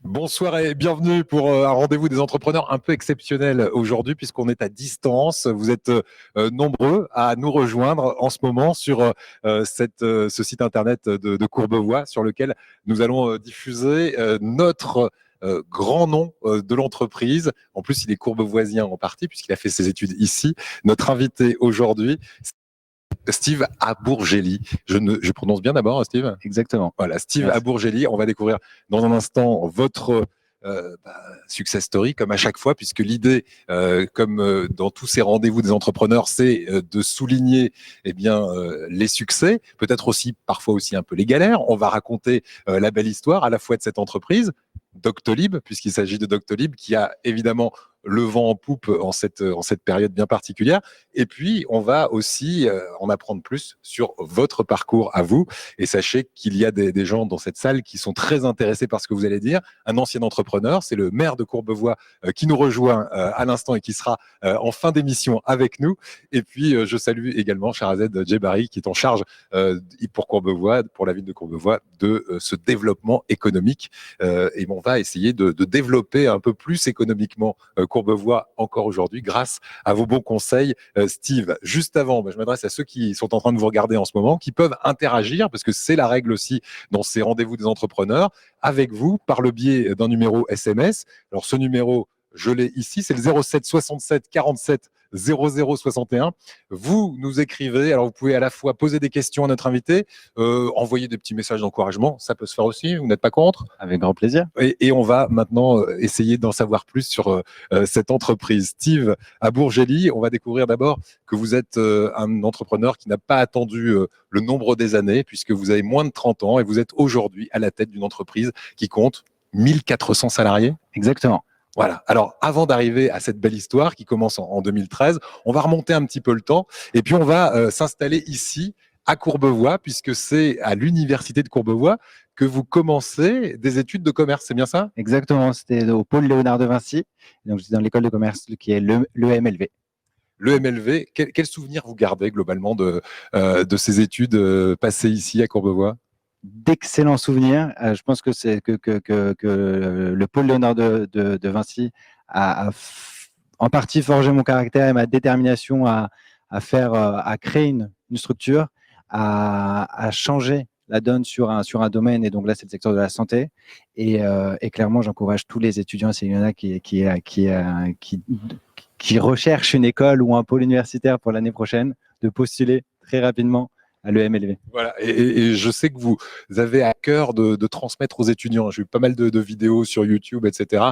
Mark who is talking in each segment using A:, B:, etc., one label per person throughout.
A: Bonsoir et bienvenue pour un rendez-vous des entrepreneurs un peu exceptionnel aujourd'hui puisqu'on est à distance. Vous êtes nombreux à nous rejoindre en ce moment sur ce site internet de Courbevoie sur lequel nous allons diffuser notre grand nom de l'entreprise. En plus, il est courbevoisien en partie puisqu'il a fait ses études ici. Notre invité aujourd'hui, Steve Abourgeli. Je prononce bien d'abord, Steve?
B: Exactement.
A: Voilà, Steve
B: Merci.
A: Abourgeli. On va découvrir dans un instant votre success story, comme à chaque fois, puisque l'idée, comme dans tous ces rendez-vous des entrepreneurs, c'est de souligner les succès, peut-être aussi parfois aussi un peu les galères. On va raconter la belle histoire à la fois de cette entreprise, Doctolib, puisqu'il s'agit de Doctolib, qui a évidemment le vent en poupe en cette période bien particulière. Et puis, on va aussi en apprendre plus sur votre parcours à vous. Et sachez qu'il y a des gens dans cette salle qui sont très intéressés par ce que vous allez dire. Un ancien entrepreneur, c'est le maire de Courbevoie qui nous rejoint à l'instant et qui sera en fin d'émission avec nous. Et puis, je salue également Sharazed Djebari qui est en charge pour Courbevoie, pour la ville de Courbevoie, de ce développement économique. Et on va essayer de développer un peu plus économiquement Courbevoie encore aujourd'hui grâce à vos bons conseils. Steve, juste avant, je m'adresse à ceux qui sont en train de vous regarder en ce moment, qui peuvent interagir, parce que c'est la règle aussi dans ces rendez-vous des entrepreneurs, avec vous par le biais d'un numéro SMS. Alors ce numéro, je l'ai ici, c'est le 07 67 47 00 61. Vous nous écrivez, alors vous pouvez à la fois poser des questions à notre invité, envoyer des petits messages d'encouragement, ça peut se faire aussi, vous n'êtes pas contre?
B: Avec grand plaisir.
A: Et on va maintenant essayer d'en savoir plus sur cette entreprise. Steve Abourgeli, on va découvrir d'abord que vous êtes un entrepreneur qui n'a pas attendu le nombre des années, puisque vous avez moins de 30 ans et vous êtes aujourd'hui à la tête d'une entreprise qui compte 1400 salariés.
B: Exactement.
A: Voilà. Alors, avant d'arriver à cette belle histoire qui commence en 2013, on va remonter un petit peu le temps et puis on va s'installer ici à Courbevoie, puisque c'est à l'université de Courbevoie que vous commencez des études de commerce. C'est bien ça?
B: Exactement. C'était au pôle Léonard de Vinci. Donc, j'étais dans l'école de commerce qui est l'EMLV.
A: L'EMLV, quel souvenir vous gardez globalement de ces études passées ici à Courbevoie?
B: D'excellents souvenirs. Je pense que c'est que le pôle Léonard de Vinci a en partie forgé mon caractère et ma détermination à créer une structure, à changer la donne sur un domaine, et donc là c'est le secteur de la santé, et clairement j'encourage tous les étudiants, s'il y en a qui recherchent une école ou un pôle universitaire pour l'année prochaine, de postuler très rapidement à l'EMLV.
A: Voilà, et je sais que vous avez à cœur de transmettre aux étudiants. J'ai vu pas mal de vidéos sur YouTube, etc.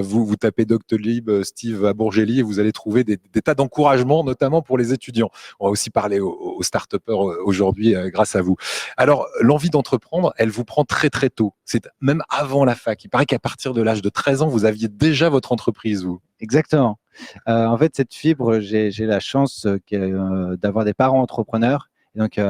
A: Vous tapez Doctolib, Steve Abourgeli, et vous allez trouver des tas d'encouragements, notamment pour les étudiants. On va aussi parler aux start-upers aujourd'hui grâce à vous. Alors, l'envie d'entreprendre, elle vous prend très très tôt. C'est même avant la fac. Il paraît qu'à partir de l'âge de 13 ans, vous aviez déjà votre entreprise, vous.
B: Exactement. En fait, cette fibre, j'ai la chance d'avoir des parents entrepreneurs. Et donc,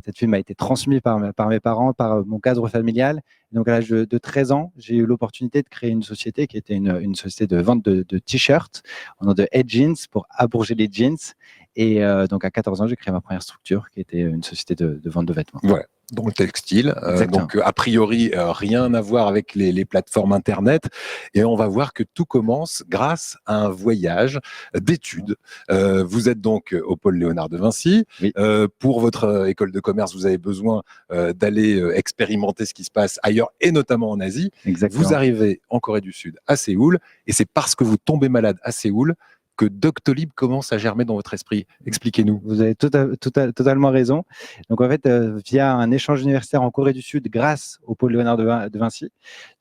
B: cette fibre m'a été transmise par mes parents, par mon cadre familial. Et donc, à l'âge de 13 ans, j'ai eu l'opportunité de créer une société qui était une société de vente de t-shirts, au nom de Head Jeans, pour Abourgeli Jeans. Et donc, à 14 ans, j'ai créé ma première structure, qui était une société de vente de vêtements.
A: Ouais. Dans le textile, donc a priori rien à voir avec les plateformes internet, et on va voir que tout commence grâce à un voyage d'études. Vous êtes donc au pôle Léonard de Vinci.
B: Oui.
A: Pour votre école de commerce, vous avez besoin d'aller expérimenter ce qui se passe ailleurs et notamment en Asie.
B: Exactement.
A: Vous arrivez en Corée du Sud, à Séoul, et c'est parce que vous tombez malade à Séoul que Doctolib commence à germer dans votre esprit. Expliquez-nous.
B: Vous avez totalement raison. Donc, en fait, via un échange universitaire en Corée du Sud, grâce au pôle Léonard de Vinci,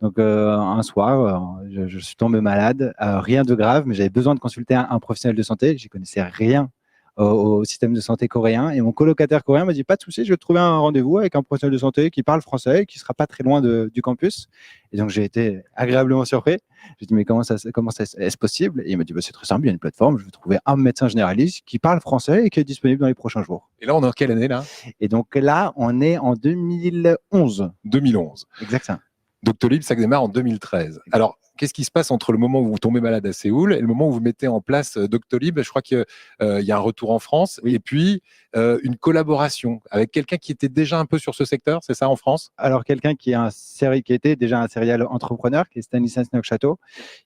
B: donc un soir, je suis tombé malade, rien de grave, mais j'avais besoin de consulter un professionnel de santé. Je connaissais rien au système de santé coréen, et mon colocataire coréen m'a dit: pas de souci, je vais trouver un rendez-vous avec un professionnel de santé qui parle français et qui sera pas très loin du campus. Et donc, j'ai été agréablement surpris. J'ai dit: mais comment est-ce possible? Et il m'a dit: bah, c'est très simple, il y a une plateforme, je vais trouver un médecin généraliste qui parle français et qui est disponible dans les prochains jours.
A: Et là, on est en quelle année là?
B: Et donc là, on est en 2011.
A: 2011.
B: Exactement.
A: Doctolib, ça démarre en 2013. Alors, qu'est-ce qui se passe entre le moment où vous tombez malade à Séoul et le moment où vous mettez en place Doctolib? Je crois qu'il y a un retour en France,
B: Oui.
A: et puis une collaboration avec quelqu'un qui était déjà un peu sur ce secteur, c'est ça, en France?
B: Alors, quelqu'un qui était déjà un serial entrepreneur, qui est Stanislas Neufchâteau,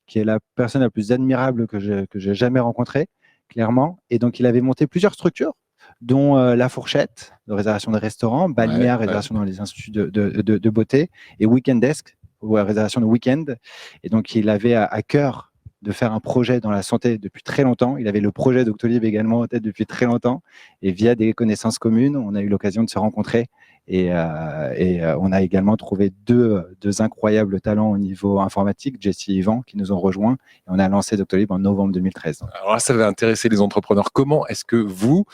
B: qui est la personne la plus admirable que j'ai jamais rencontrée, clairement. Et donc, il avait monté plusieurs structures, dont La Fourchette, de réservation de restaurants, Balmia, réservation dans les instituts de beauté, et Weekend Desk, ou réservation de week-end. Et donc, il avait à cœur de faire un projet dans la santé depuis très longtemps. Il avait le projet Doctolib également en tête depuis très longtemps. Et via des connaissances communes, on a eu l'occasion de se rencontrer. Et on a également trouvé deux incroyables talents au niveau informatique, Jesse et Yvan, qui nous ont rejoints. Et on a lancé Doctolib en novembre 2013.
A: Alors là, ça va intéresser les entrepreneurs. Comment est-ce que vous,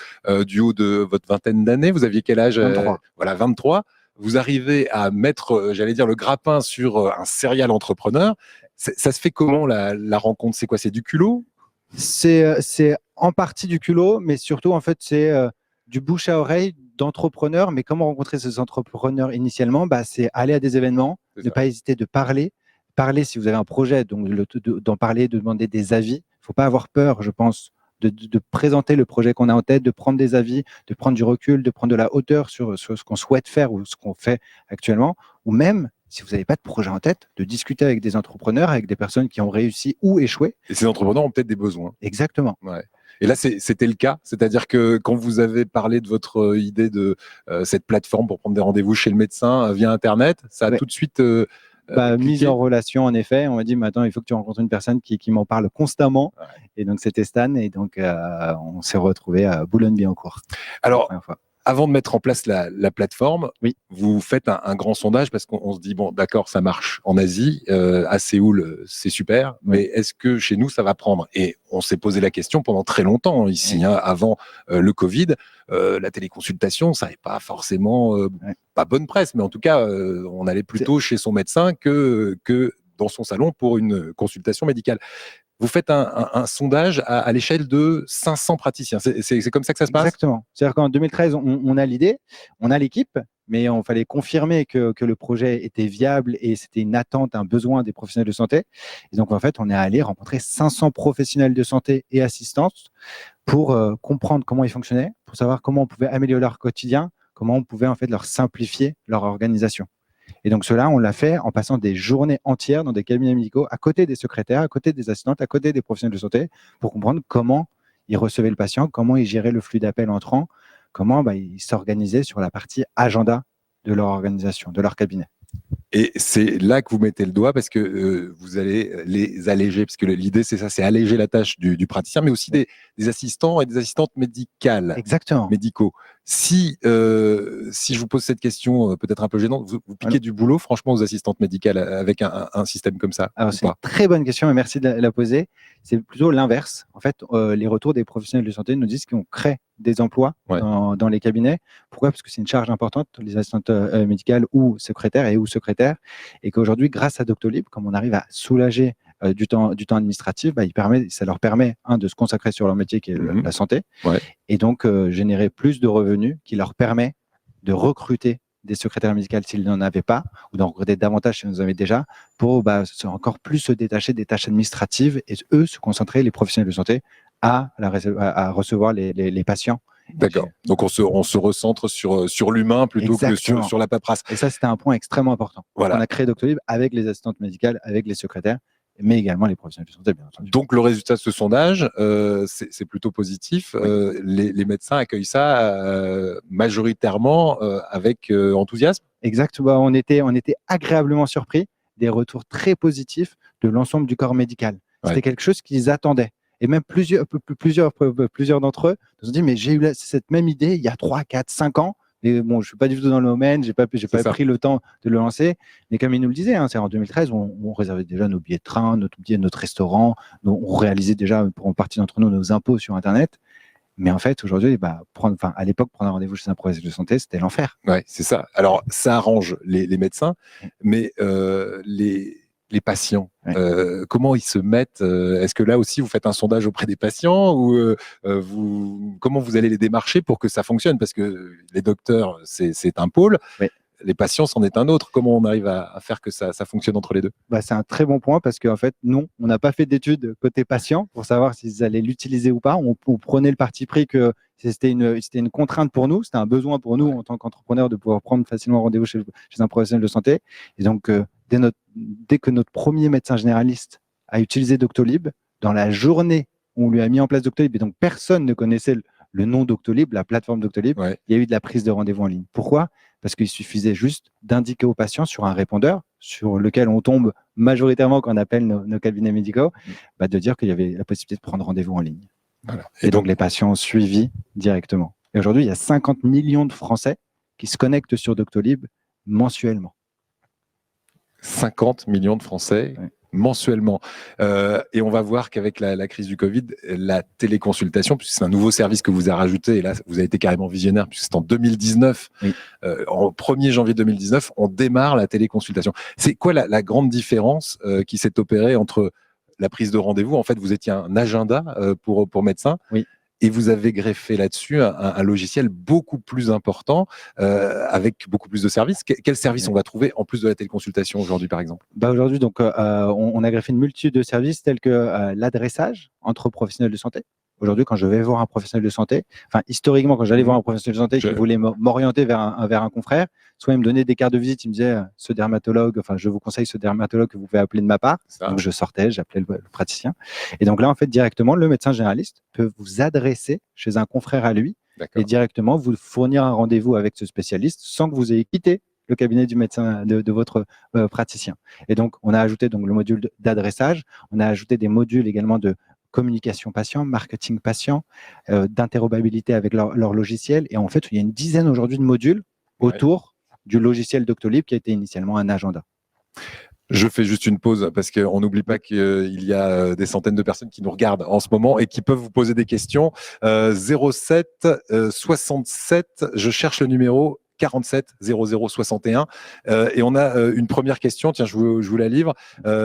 A: du haut de votre vingtaine d'années, vous aviez quel âge?
B: 23.
A: Voilà, 23. Vous arrivez à mettre, j'allais dire, le grappin sur un serial entrepreneur. Ça se fait comment la rencontre? C'est quoi? C'est du culot?
B: C'est en partie du culot, mais surtout, en fait, c'est du bouche à oreille d'entrepreneurs. Mais comment rencontrer ces entrepreneurs initialement? C'est aller à des événements, ne pas hésiter de parler. Parler si vous avez un projet, donc d'en parler, de demander des avis. Il ne faut pas avoir peur, je pense, de présenter le projet qu'on a en tête, de prendre des avis, de prendre du recul, de prendre de la hauteur sur ce qu'on souhaite faire ou ce qu'on fait actuellement. Ou même, si vous n'avez pas de projet en tête, de discuter avec des entrepreneurs, avec des personnes qui ont réussi ou échoué.
A: Et ces entrepreneurs ont peut-être des besoins.
B: Exactement.
A: Ouais. Et là, c'était le cas. C'est-à-dire que quand vous avez parlé de votre idée de cette plateforme pour prendre des rendez-vous chez le médecin via Internet, ça a tout de suite
B: mise en relation, en effet. On m'a dit, maintenant, il faut que tu rencontres une personne qui m'en parle constamment. Ouais. Et donc, c'était Stan. Et donc, on s'est retrouvés à Boulogne-Billancourt.
A: Alors, avant de mettre en place la plateforme,
B: oui,
A: vous faites un grand sondage parce qu'on se dit, bon, d'accord, ça marche en Asie, à Séoul, c'est super, mais est-ce que chez nous, ça va prendre? Et on s'est posé la question pendant très longtemps ici, avant le Covid. La téléconsultation, ça n'avait pas forcément, pas bonne presse, mais en tout cas, on allait plutôt chez son médecin que dans son salon pour une consultation médicale. Vous faites un sondage à l'échelle de 500 praticiens. C'est comme ça que ça se passe?
B: Exactement. C'est-à-dire qu'en 2013, on a l'idée, on a l'équipe, mais il fallait confirmer que le projet était viable et c'était une attente, un besoin des professionnels de santé. Et donc, en fait, on est allé rencontrer 500 professionnels de santé et assistantes pour comprendre comment ils fonctionnaient, pour savoir comment on pouvait améliorer leur quotidien, comment on pouvait en fait leur simplifier leur organisation. Et donc, cela, on l'a fait en passant des journées entières dans des cabinets médicaux, à côté des secrétaires, à côté des assistantes, à côté des professionnels de santé, pour comprendre comment ils recevaient le patient, comment ils géraient le flux d'appels entrants, comment ils s'organisaient sur la partie agenda de leur organisation, de leur cabinet.
A: Et c'est là que vous mettez le doigt parce que vous allez les alléger, parce que l'idée c'est ça, c'est alléger la tâche du praticien, mais aussi des assistants et des assistantes médicales.
B: Exactement.
A: Médicaux. Si je vous pose cette question peut-être un peu gênante, vous piquez du boulot franchement aux assistantes médicales avec un système comme ça?
B: Alors, c'est une très bonne question et merci de la poser. C'est plutôt l'inverse. En fait, les retours des professionnels de santé nous disent qu'on crée des emplois dans les cabinets. Pourquoi? Parce que c'est une charge importante, les assistantes médicales ou secrétaires et qu'aujourd'hui, grâce à Doctolib, comme on arrive à soulager du temps administratif, ça leur permet de se consacrer sur leur métier qui est la santé, et donc générer plus de revenus qui leur permet de recruter des secrétaires médicales s'ils n'en avaient pas, ou d'en recruter davantage s'ils en avaient déjà, pour encore plus se détacher des tâches administratives et eux se concentrer, les professionnels de santé, à recevoir les patients.
A: D'accord. Donc on se recentre sur l'humain plutôt que sur la paperasse.
B: Et ça, c'était un point extrêmement important. Voilà. On a créé Doctolib avec les assistantes médicales, avec les secrétaires, mais également les professionnels de santé, bien entendu.
A: Donc le résultat de ce sondage, c'est plutôt positif. Les médecins accueillent ça majoritairement avec enthousiasme.
B: Exact. On était agréablement surpris des retours très positifs de l'ensemble du corps médical. C'était quelque chose qu'ils attendaient. Et même plusieurs d'entre eux nous ont dit, mais j'ai eu cette même idée il y a 3, 4, 5 ans. Et bon, je ne suis pas du tout dans le domaine, je n'ai pas pris le temps de le lancer. Mais comme ils nous le disaient, c'est en 2013, on réservait déjà nos billets de train, notre restaurant, on réalisait déjà pour une partie d'entre nous nos impôts sur Internet. Mais en fait, aujourd'hui, à l'époque, prendre un rendez-vous chez un professionnel de santé, c'était l'enfer.
A: Ouais, c'est ça. Alors, ça arrange les médecins, mais les patients, comment ils se mettent? Est-ce que là aussi, vous faites un sondage auprès des patients ou comment vous allez les démarcher pour que ça fonctionne? Parce que les docteurs, c'est un pôle. les patients, c'en est un autre. Comment on arrive à faire que ça fonctionne entre les deux?
B: C'est un très bon point parce qu'en fait, non, on n'a pas fait d'études côté patient pour savoir s'ils allaient l'utiliser ou pas. On prenait le parti pris que c'était une contrainte pour nous, c'était un besoin pour nous en tant qu'entrepreneurs de pouvoir prendre facilement rendez-vous chez un professionnel de santé. Et donc, dès que notre premier médecin généraliste a utilisé Doctolib, dans la journée où on lui a mis en place Doctolib, et donc personne ne connaissait le nom Doctolib, la plateforme Doctolib, il y a eu de la prise de rendez-vous en ligne. Pourquoi? Parce qu'il suffisait juste d'indiquer au patient sur un répondeur, sur lequel on tombe majoritairement quand on appelle nos cabinets médicaux, de dire qu'il y avait la possibilité de prendre rendez-vous en ligne. Voilà. Et donc, les patients ont suivi directement. Et aujourd'hui, il y a 50 millions de Français qui se connectent sur Doctolib mensuellement.
A: 50 millions de Français mensuellement. Et on va voir qu'avec la crise du Covid, la téléconsultation, puisque c'est un nouveau service que vous avez rajouté, et là, vous avez été carrément visionnaire, puisque c'est en 2019, en 1er janvier 2019, on démarre la téléconsultation. C'est quoi la grande différence qui s'est opérée entre la prise de rendez-vous? En fait, vous étiez un agenda pour médecins. Et vous avez greffé là-dessus un logiciel beaucoup plus important, avec beaucoup plus de services. Quels services on va trouver en plus de la téléconsultation aujourd'hui, par exemple?
B: Aujourd'hui, donc, on a greffé une multitude de services tels que l'adressage entre professionnels de santé. Aujourd'hui, quand je vais voir un professionnel de santé, historiquement, quand j'allais voir un professionnel de santé qui voulait m'orienter vers un confrère, soit il me donnait des cartes de visite, il me disait ce dermatologue, je vous conseille ce dermatologue que vous pouvez appeler de ma part. Donc, je sortais, j'appelais le praticien. Et donc là, en fait, directement, le médecin généraliste peut vous adresser chez un confrère à lui et directement vous fournir un rendez-vous avec ce spécialiste sans que vous ayez quitté le cabinet du médecin de votre praticien. Et donc, on a ajouté donc, le module d'adressage, on a ajouté des modules également de communication patient, marketing patient, d'interopérabilité avec leur logiciel. Et en fait, il y a une dizaine aujourd'hui de modules autour du logiciel Doctolib qui a été initialement un agenda.
A: Je fais juste une pause parce qu'on n'oublie pas qu'il y a des centaines de personnes qui nous regardent en ce moment et qui peuvent vous poser des questions. 07 67, je cherche le numéro 47 00 61. Et on a une première question, tiens, je vous la livre.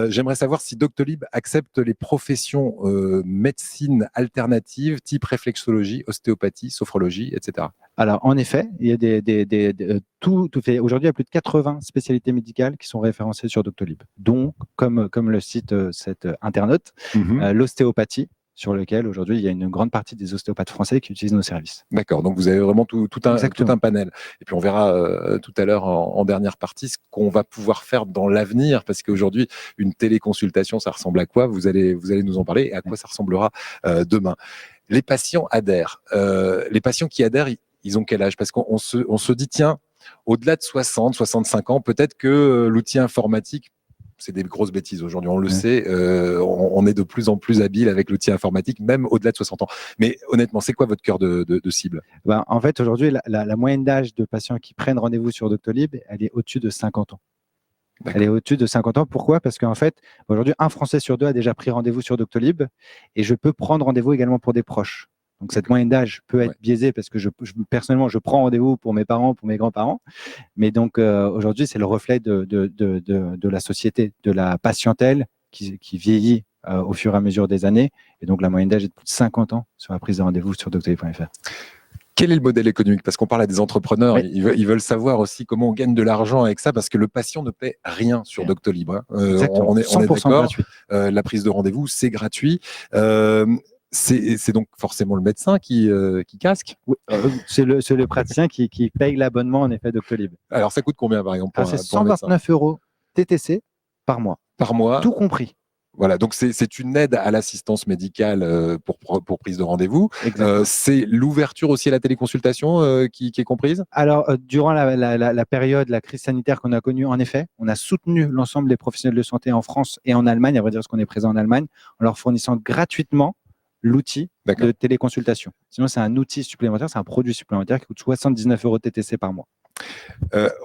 A: J'aimerais savoir si Doctolib accepte les professions médecine alternative, type réflexologie, ostéopathie, sophrologie, etc.
B: Alors, en effet, il y a tout fait. Aujourd'hui, il y a plus de 80 spécialités médicales qui sont référencées sur Doctolib, dont, comme le cite cet internaute, l'ostéopathie, sur lequel aujourd'hui il y a une grande partie des ostéopathes français qui utilisent nos services.
A: D'accord, donc vous avez vraiment tout un panel. Et puis on verra tout à l'heure en dernière partie ce qu'on va pouvoir faire dans l'avenir, parce qu'aujourd'hui une téléconsultation, ça ressemble à quoi? Vous allez nous en parler, et à quoi ça ressemblera demain. Les patients adhèrent. Les patients qui adhèrent, ils ont quel âge? Parce qu'on se dit, tiens, au-delà de 60, 65 ans, peut-être que l'outil informatique, c'est des grosses bêtises aujourd'hui, on le sait, on est de plus en plus habile avec l'outil informatique, même au-delà de 60 ans. Mais honnêtement, c'est quoi votre cœur de cible?
B: En fait, aujourd'hui, la moyenne d'âge de patients qui prennent rendez-vous sur Doctolib, elle est au-dessus de 50 ans. Elle est au-dessus de 50 ans. Pourquoi? Parce qu'en fait, aujourd'hui, un Français sur deux a déjà pris rendez-vous sur Doctolib et je peux prendre rendez-vous également pour des proches. Donc, cette moyenne d'âge peut être biaisée parce que personnellement, je prends rendez-vous pour mes parents, pour mes grands-parents. Mais donc, aujourd'hui, c'est le reflet de la société, de la patientèle qui vieillit au fur et à mesure des années. Et donc, la moyenne d'âge est de plus de 50 ans sur la prise de rendez-vous sur doctolib.fr.
A: Quel est le modèle économique? Parce qu'on parle à des entrepreneurs, ils veulent savoir aussi comment on gagne de l'argent avec ça, parce que le patient ne paie rien sur Doctolib. On est d'accord.
B: Gratuit.
A: La prise de rendez-vous, c'est gratuit. C'est donc forcément le médecin qui casque.
B: Oui, c'est le praticien qui paye l'abonnement en effet Doctolib.
A: Alors ça coûte combien par exemple
B: c'est 129 € TTC par mois.
A: Par mois.
B: Tout compris.
A: Voilà, donc c'est une aide à l'assistance médicale pour prise de rendez-vous. C'est l'ouverture aussi à la téléconsultation qui est comprise? Alors,
B: durant la période, la crise sanitaire qu'on a connue, en effet, on a soutenu l'ensemble des professionnels de santé en France et en Allemagne, à vrai dire parce qu'on est présent en Allemagne, en leur fournissant gratuitement l'outil de téléconsultation. Sinon, c'est un outil supplémentaire, c'est un produit supplémentaire qui coûte 79 € TTC par mois.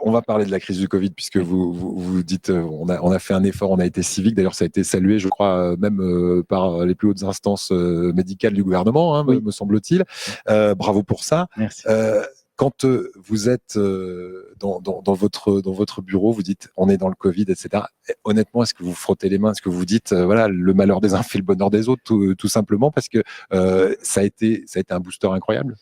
A: On va parler de la crise du Covid, puisque vous dites on a fait un effort, on a été civique. D'ailleurs, ça a été salué, je crois, même par les plus hautes instances médicales du gouvernement, me semble-t-il. Bravo pour ça.
B: Merci.
A: Quand vous êtes dans votre bureau, vous dites on est dans le Covid, etc. Honnêtement, est-ce que vous frottez les mains? Est-ce que vous dites voilà, le malheur des uns fait le bonheur des autres, tout simplement parce que ça a été un booster incroyable?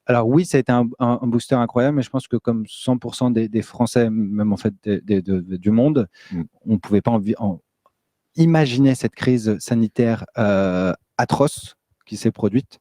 B: Alors oui, ça a été un booster incroyable, mais je pense que comme 100% des Français, même en fait du monde, on ne pouvait pas imaginer cette crise sanitaire atroce qui s'est produite.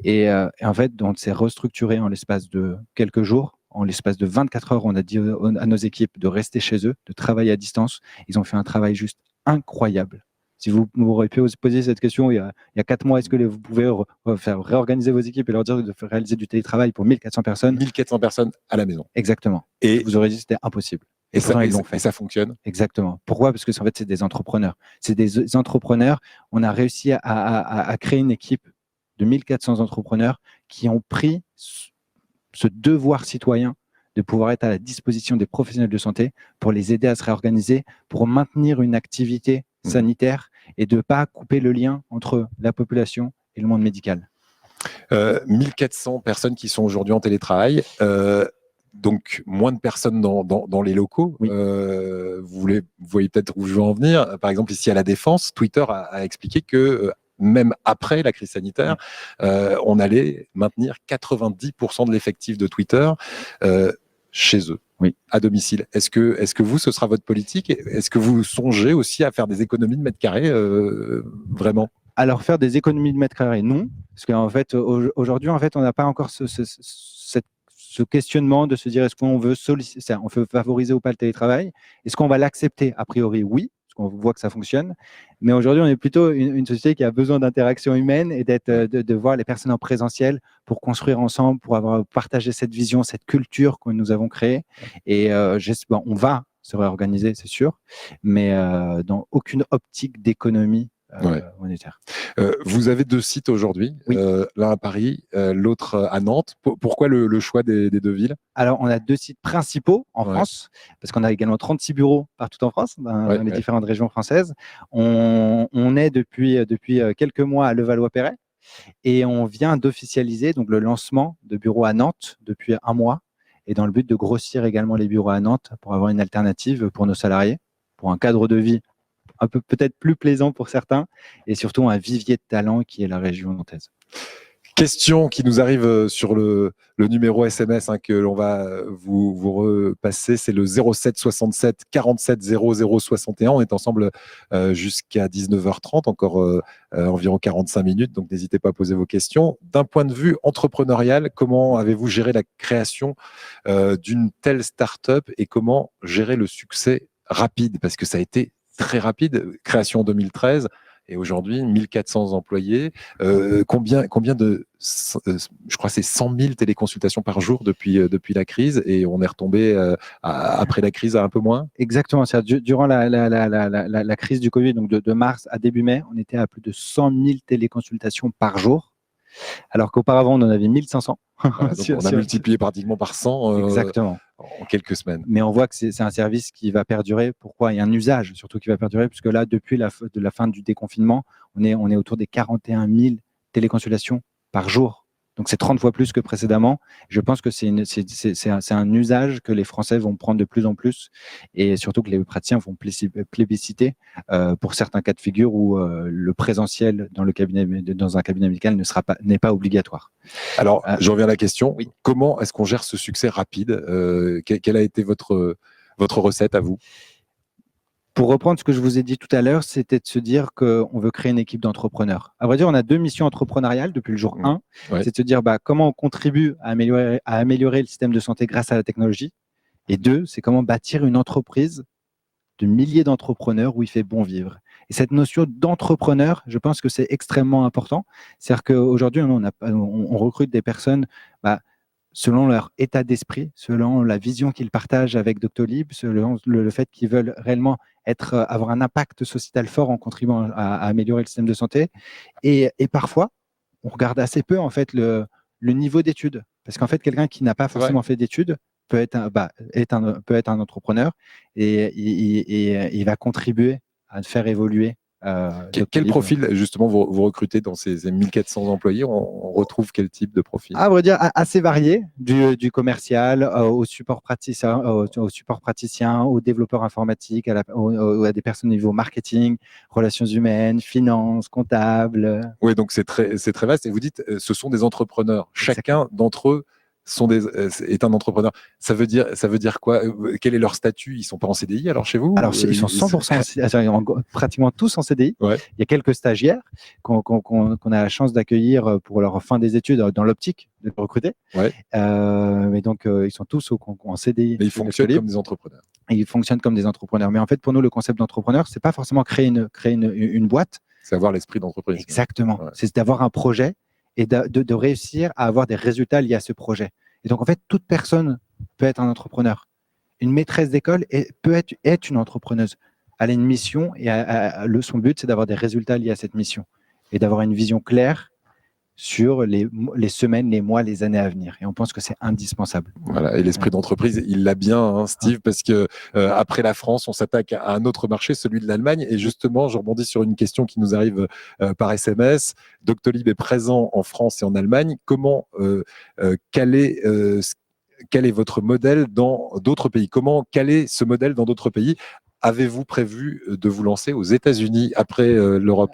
B: Et en fait, on s'est restructuré en l'espace de quelques jours. En l'espace de 24 heures, on a dit à nos équipes de rester chez eux, de travailler à distance. Ils ont fait un travail juste incroyable. Si vous auriez pu poser cette question il y a 4 mois, est-ce que vous pouvez faire réorganiser vos équipes et leur dire de réaliser du télétravail pour 1400 personnes?
A: 1400 personnes à la maison.
B: Exactement.
A: Et
B: je vous aurais dit que c'était impossible.
A: Et ça fonctionne.
B: Exactement. Pourquoi? Parce que en fait, c'est des entrepreneurs. C'est des entrepreneurs. On a réussi à créer une équipe de 1400 entrepreneurs qui ont pris ce devoir citoyen de pouvoir être à la disposition des professionnels de santé pour les aider à se réorganiser, pour maintenir une activité sanitaire et de ne pas couper le lien entre la population et le monde médical.
A: 1400 personnes qui sont aujourd'hui en télétravail. Donc, moins de personnes dans les locaux.
B: Oui.
A: Vous voyez peut-être où je veux en venir. Par exemple, ici à La Défense, Twitter a expliqué que même après la crise sanitaire, on allait maintenir 90% de l'effectif de Twitter chez eux, à domicile. Est-ce que vous, ce sera votre politique? Est-ce que vous songez aussi à faire des économies de mètres carrés, vraiment?
B: Alors, faire des économies de mètres carrés, non. Parce qu'en fait, aujourd'hui, en fait, on n'a pas encore ce questionnement de se dire est-ce qu'on veut favoriser ou pas le télétravail? Est-ce qu'on va l'accepter? A priori, oui, parce qu'on voit que ça fonctionne. Mais aujourd'hui, on est plutôt une société qui a besoin d'interaction humaine et de voir les personnes en présentiel pour construire ensemble, pour partager cette vision, cette culture que nous avons créée. Et on va se réorganiser, c'est sûr, mais dans aucune optique d'économie monétaire.
A: Vous avez 2 sites aujourd'hui, l'un à Paris, l'autre à Nantes. Pourquoi le choix des 2 villes?
B: Alors, on a 2 sites principaux en France, parce qu'on a également 36 bureaux partout en France, dans les différentes régions françaises. On est depuis quelques mois à Levallois-Perret et on vient d'officialiser donc le lancement de bureaux à Nantes depuis 1 mois, et dans le but de grossir également les bureaux à Nantes pour avoir une alternative pour nos salariés, pour un cadre de vie un peu peut-être plus plaisant pour certains, et surtout un vivier de talent qui est la région nantaise.
A: Question qui nous arrive sur le numéro SMS que l'on va vous repasser, c'est le 07 67 47 00 61. On est ensemble jusqu'à 19h30, encore environ 45 minutes, donc n'hésitez pas à poser vos questions. D'un point de vue entrepreneurial, comment avez-vous géré la création d'une telle start-up et comment gérer le succès rapide? Parce que ça a été très rapide, création en 2013 et aujourd'hui 1400 employés. Combien de, je crois que c'est 100 000 téléconsultations par jour depuis la crise, et on est retombé après la crise à un peu moins?
B: Exactement. Durant la crise du Covid, donc de mars à début mai, on était à plus de 100 000 téléconsultations par jour, alors qu'auparavant on en avait 1500.
A: Voilà, donc on a multiplié pratiquement par 100
B: exactement.
A: En quelques semaines.
B: Mais on voit que c'est un service qui va perdurer. Pourquoi? Il y a un usage surtout qui va perdurer, puisque là, depuis la fin du déconfinement, on est autour des 41 000 téléconsultations par jour. Donc c'est 30 fois plus que précédemment. Je pense que c'est un usage que les Français vont prendre de plus en plus, et surtout que les praticiens vont plébisciter pour certains cas de figure où le présentiel dans un cabinet médical n'est pas obligatoire.
A: Alors, je reviens à la question. Comment est-ce qu'on gère ce succès rapide? Quelle a été votre recette à vous?
B: Pour reprendre ce que je vous ai dit tout à l'heure, c'était de se dire qu'on veut créer une équipe d'entrepreneurs. À vrai dire, on a 2 missions entrepreneuriales depuis le jour 1. C'est de se dire comment on contribue à améliorer le système de santé grâce à la technologie. Et 2, c'est comment bâtir une entreprise de milliers d'entrepreneurs où il fait bon vivre. Et cette notion d'entrepreneur, je pense que c'est extrêmement important. C'est-à-dire qu'aujourd'hui, on recrute des personnes selon leur état d'esprit, selon la vision qu'ils partagent avec Doctolib, selon le fait qu'ils veulent réellement avoir un impact sociétal fort en contribuant à améliorer le système de santé. Et parfois, on regarde assez peu en fait le niveau d'études, parce qu'en fait, quelqu'un qui n'a pas forcément fait d'études peut être un entrepreneur, et il va contribuer à faire évoluer
A: Quel
B: Doctolib.
A: profil, justement, vous recrutez dans ces 1400 employés? On retrouve quel type de profil?
B: À vrai dire, assez varié, du commercial au support praticien, aux développeurs informatiques, à des personnes au niveau marketing, relations humaines, finance, comptable.
A: Oui, donc c'est très vaste. Et vous dites, ce sont des entrepreneurs. Chacun d'entre eux est un entrepreneur. Ça veut dire quoi? Quel est leur statut? Ils sont pas en CDI alors chez vous?
B: Alors, ils sont 100%, pratiquement tous en CDI.
A: Ouais.
B: Il y a quelques stagiaires qu'on a la chance d'accueillir pour leur fin des études dans l'optique de recruter.
A: Ouais.
B: Mais donc, ils sont tous en CDI.
A: Mais ils fonctionnent comme des entrepreneurs.
B: Et ils fonctionnent comme des entrepreneurs. Mais en fait, pour nous, le concept d'entrepreneur, c'est pas forcément créer une boîte.
A: C'est avoir l'esprit d'entreprise.
B: Exactement.
A: Ouais.
B: C'est d'avoir un projet et de réussir à avoir des résultats liés à ce projet. Et donc, en fait, toute personne peut être un entrepreneur. Une maîtresse d'école peut être une entrepreneuse. Elle a une mission et son but, c'est d'avoir des résultats liés à cette mission et d'avoir une vision claire sur les semaines, les mois, les années à venir. Et on pense que c'est indispensable.
A: Voilà. Et l'esprit d'entreprise, il l'a bien, hein, Steve, parce que après la France, on s'attaque à un autre marché, celui de l'Allemagne. Et justement, je rebondis sur une question qui nous arrive par SMS. Doctolib est présent en France et en Allemagne. Comment caler quel est votre modèle dans d'autres pays? Comment caler ce modèle dans d'autres pays? Avez-vous prévu de vous lancer aux États-Unis après l'Europe?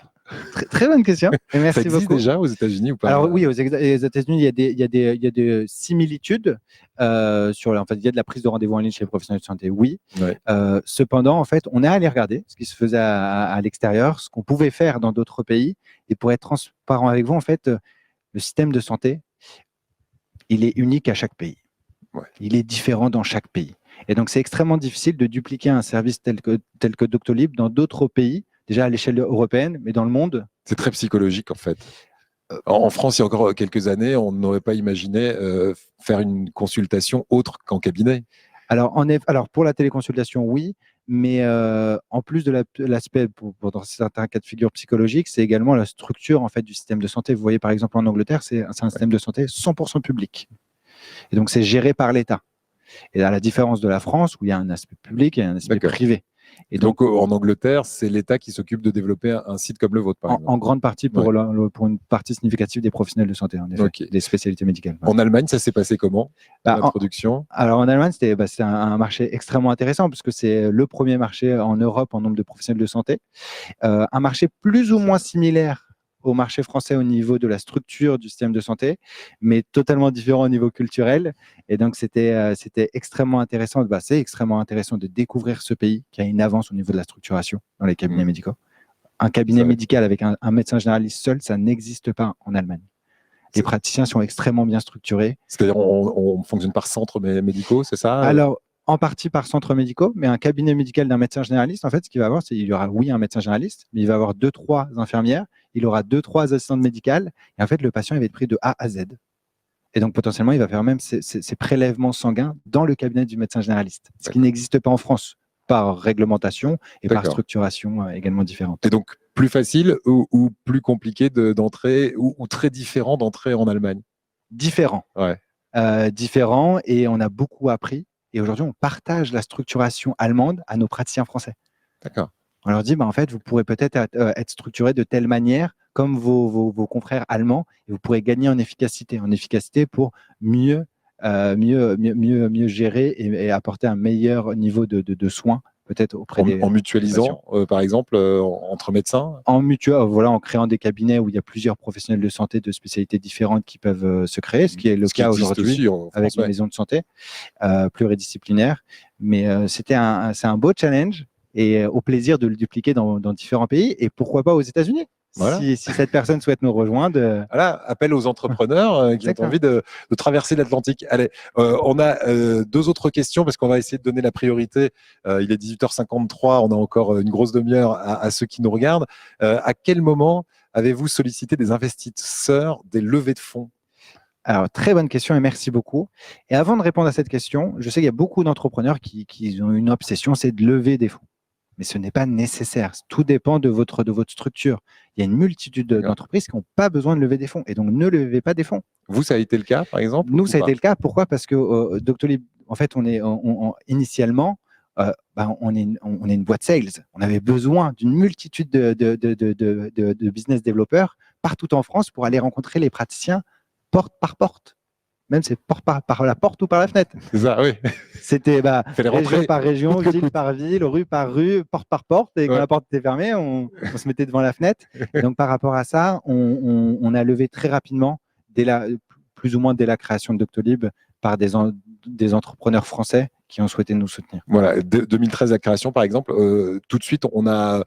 B: Très, très bonne question. Et merci
A: Ça existe
B: beaucoup.
A: déjà aux États-Unis ou pas?
B: Alors oui, aux États-Unis, il y a des similitudes en fait, il y a de la prise de rendez-vous en ligne chez les professionnels de santé, oui.
A: Ouais.
B: Cependant, en fait, on est allé regarder ce qui se faisait à l'extérieur, ce qu'on pouvait faire dans d'autres pays. Et pour être transparent avec vous, en fait, le système de santé, il est unique à chaque pays.
A: Ouais.
B: Il est différent dans chaque pays. Et donc, c'est extrêmement difficile de dupliquer un service tel que Doctolib dans d'autres pays, déjà à l'échelle européenne, mais dans le monde.
A: C'est très psychologique, en fait. En France, il y a encore quelques années, on n'aurait pas imaginé faire une consultation autre qu'en cabinet.
B: Alors, pour la téléconsultation, oui, mais en plus de l'aspect, dans certains cas de figure psychologique, c'est également la structure en fait, du système de santé. Vous voyez, par exemple, en Angleterre, c'est un système de santé 100% public. Et donc, c'est géré par l'État. Et à la différence de la France, où il y a un aspect public et un aspect privé.
A: Et donc, en Angleterre, c'est l'État qui s'occupe de développer un site comme le vôtre, par exemple.
B: En grande partie pour une partie significative des professionnels de santé, en effet, des spécialités médicales.
A: En Allemagne, ça s'est passé comment, l'introduction?
B: Alors, en Allemagne, c'était un marché extrêmement intéressant, puisque c'est le premier marché en Europe en nombre de professionnels de santé. Un marché plus ou moins similaire au marché français au niveau de la structure du système de santé, mais totalement différent au niveau culturel. Et donc, c'était extrêmement intéressant. C'est extrêmement intéressant de découvrir ce pays qui a une avance au niveau de la structuration dans les cabinets médicaux. Un cabinet médical avec un médecin généraliste seul, ça n'existe pas en Allemagne. Les praticiens sont extrêmement bien structurés.
A: C'est-à-dire, on fonctionne par centres médicaux, c'est ça?
B: Alors, en partie par centres médicaux, mais un cabinet médical d'un médecin généraliste, en fait, ce qu'il va avoir, c'est qu'il y aura, oui, un médecin généraliste, mais il va avoir 2-3 infirmières, il aura 2-3 assistantes médicales, et en fait, le patient, il va être pris de A à Z. Et donc, potentiellement, il va faire même ses prélèvements sanguins dans le cabinet du médecin généraliste, ce qui n'existe pas en France, par réglementation et par structuration également différente.
A: Et donc, plus facile ou plus compliqué d'entrer, ou très différent d'entrer en Allemagne?
B: Différent.
A: Ouais.
B: Différent, et on a beaucoup appris. Et aujourd'hui, on partage la structuration allemande à nos praticiens français.
A: D'accord.
B: On leur dit, en fait, vous pourrez peut-être être structuré de telle manière comme vos confrères allemands, et vous pourrez gagner en efficacité pour mieux gérer et apporter un meilleur niveau de soins, peut-être auprès des
A: en mutualisant, par exemple, entre médecins?
B: En créant des cabinets où il y a plusieurs professionnels de santé de spécialités différentes qui peuvent se créer, ce qui est le cas aujourd'hui avec les maisons de santé pluridisciplinaires. Mais c'est un beau challenge, et au plaisir de le dupliquer dans différents pays, et pourquoi pas aux États-Unis. Voilà. Si cette personne souhaite nous rejoindre.
A: Voilà, appel aux entrepreneurs qui ont envie de traverser l'Atlantique. Allez, on a 2 autres questions, parce qu'on va essayer de donner la priorité. Il est 18h53, on a encore une grosse demi-heure à ceux qui nous regardent. À quel moment avez-vous sollicité des investisseurs, des levées de fonds?
B: Alors, très bonne question, et merci beaucoup. Et avant de répondre à cette question, je sais qu'il y a beaucoup d'entrepreneurs qui ont une obsession, c'est de lever des fonds. Mais ce n'est pas nécessaire. Tout dépend de votre structure. Il y a une multitude d'entreprises qui n'ont pas besoin de lever des fonds. Et donc, ne levez pas des fonds.
A: Vous, ça a été le cas, par exemple?
B: Nous, ça a été le cas. Pourquoi? Parce que Doctolib, en fait, initialement, on est une boîte sales. On avait besoin d'une multitude de business développeurs partout en France pour aller rencontrer les praticiens porte par porte. Même c'est par la porte ou par la fenêtre.
A: C'est ça, oui.
B: C'était
A: Région
B: par région, ville par ville, rue par rue, porte par porte. Et quand la porte était fermée, on se mettait devant la fenêtre. Et donc, par rapport à ça, on a levé très rapidement, plus ou moins dès la création de Doctolib, par des entrepreneurs français qui ont souhaité nous soutenir.
A: Voilà, 2013 la création par exemple, tout de suite on a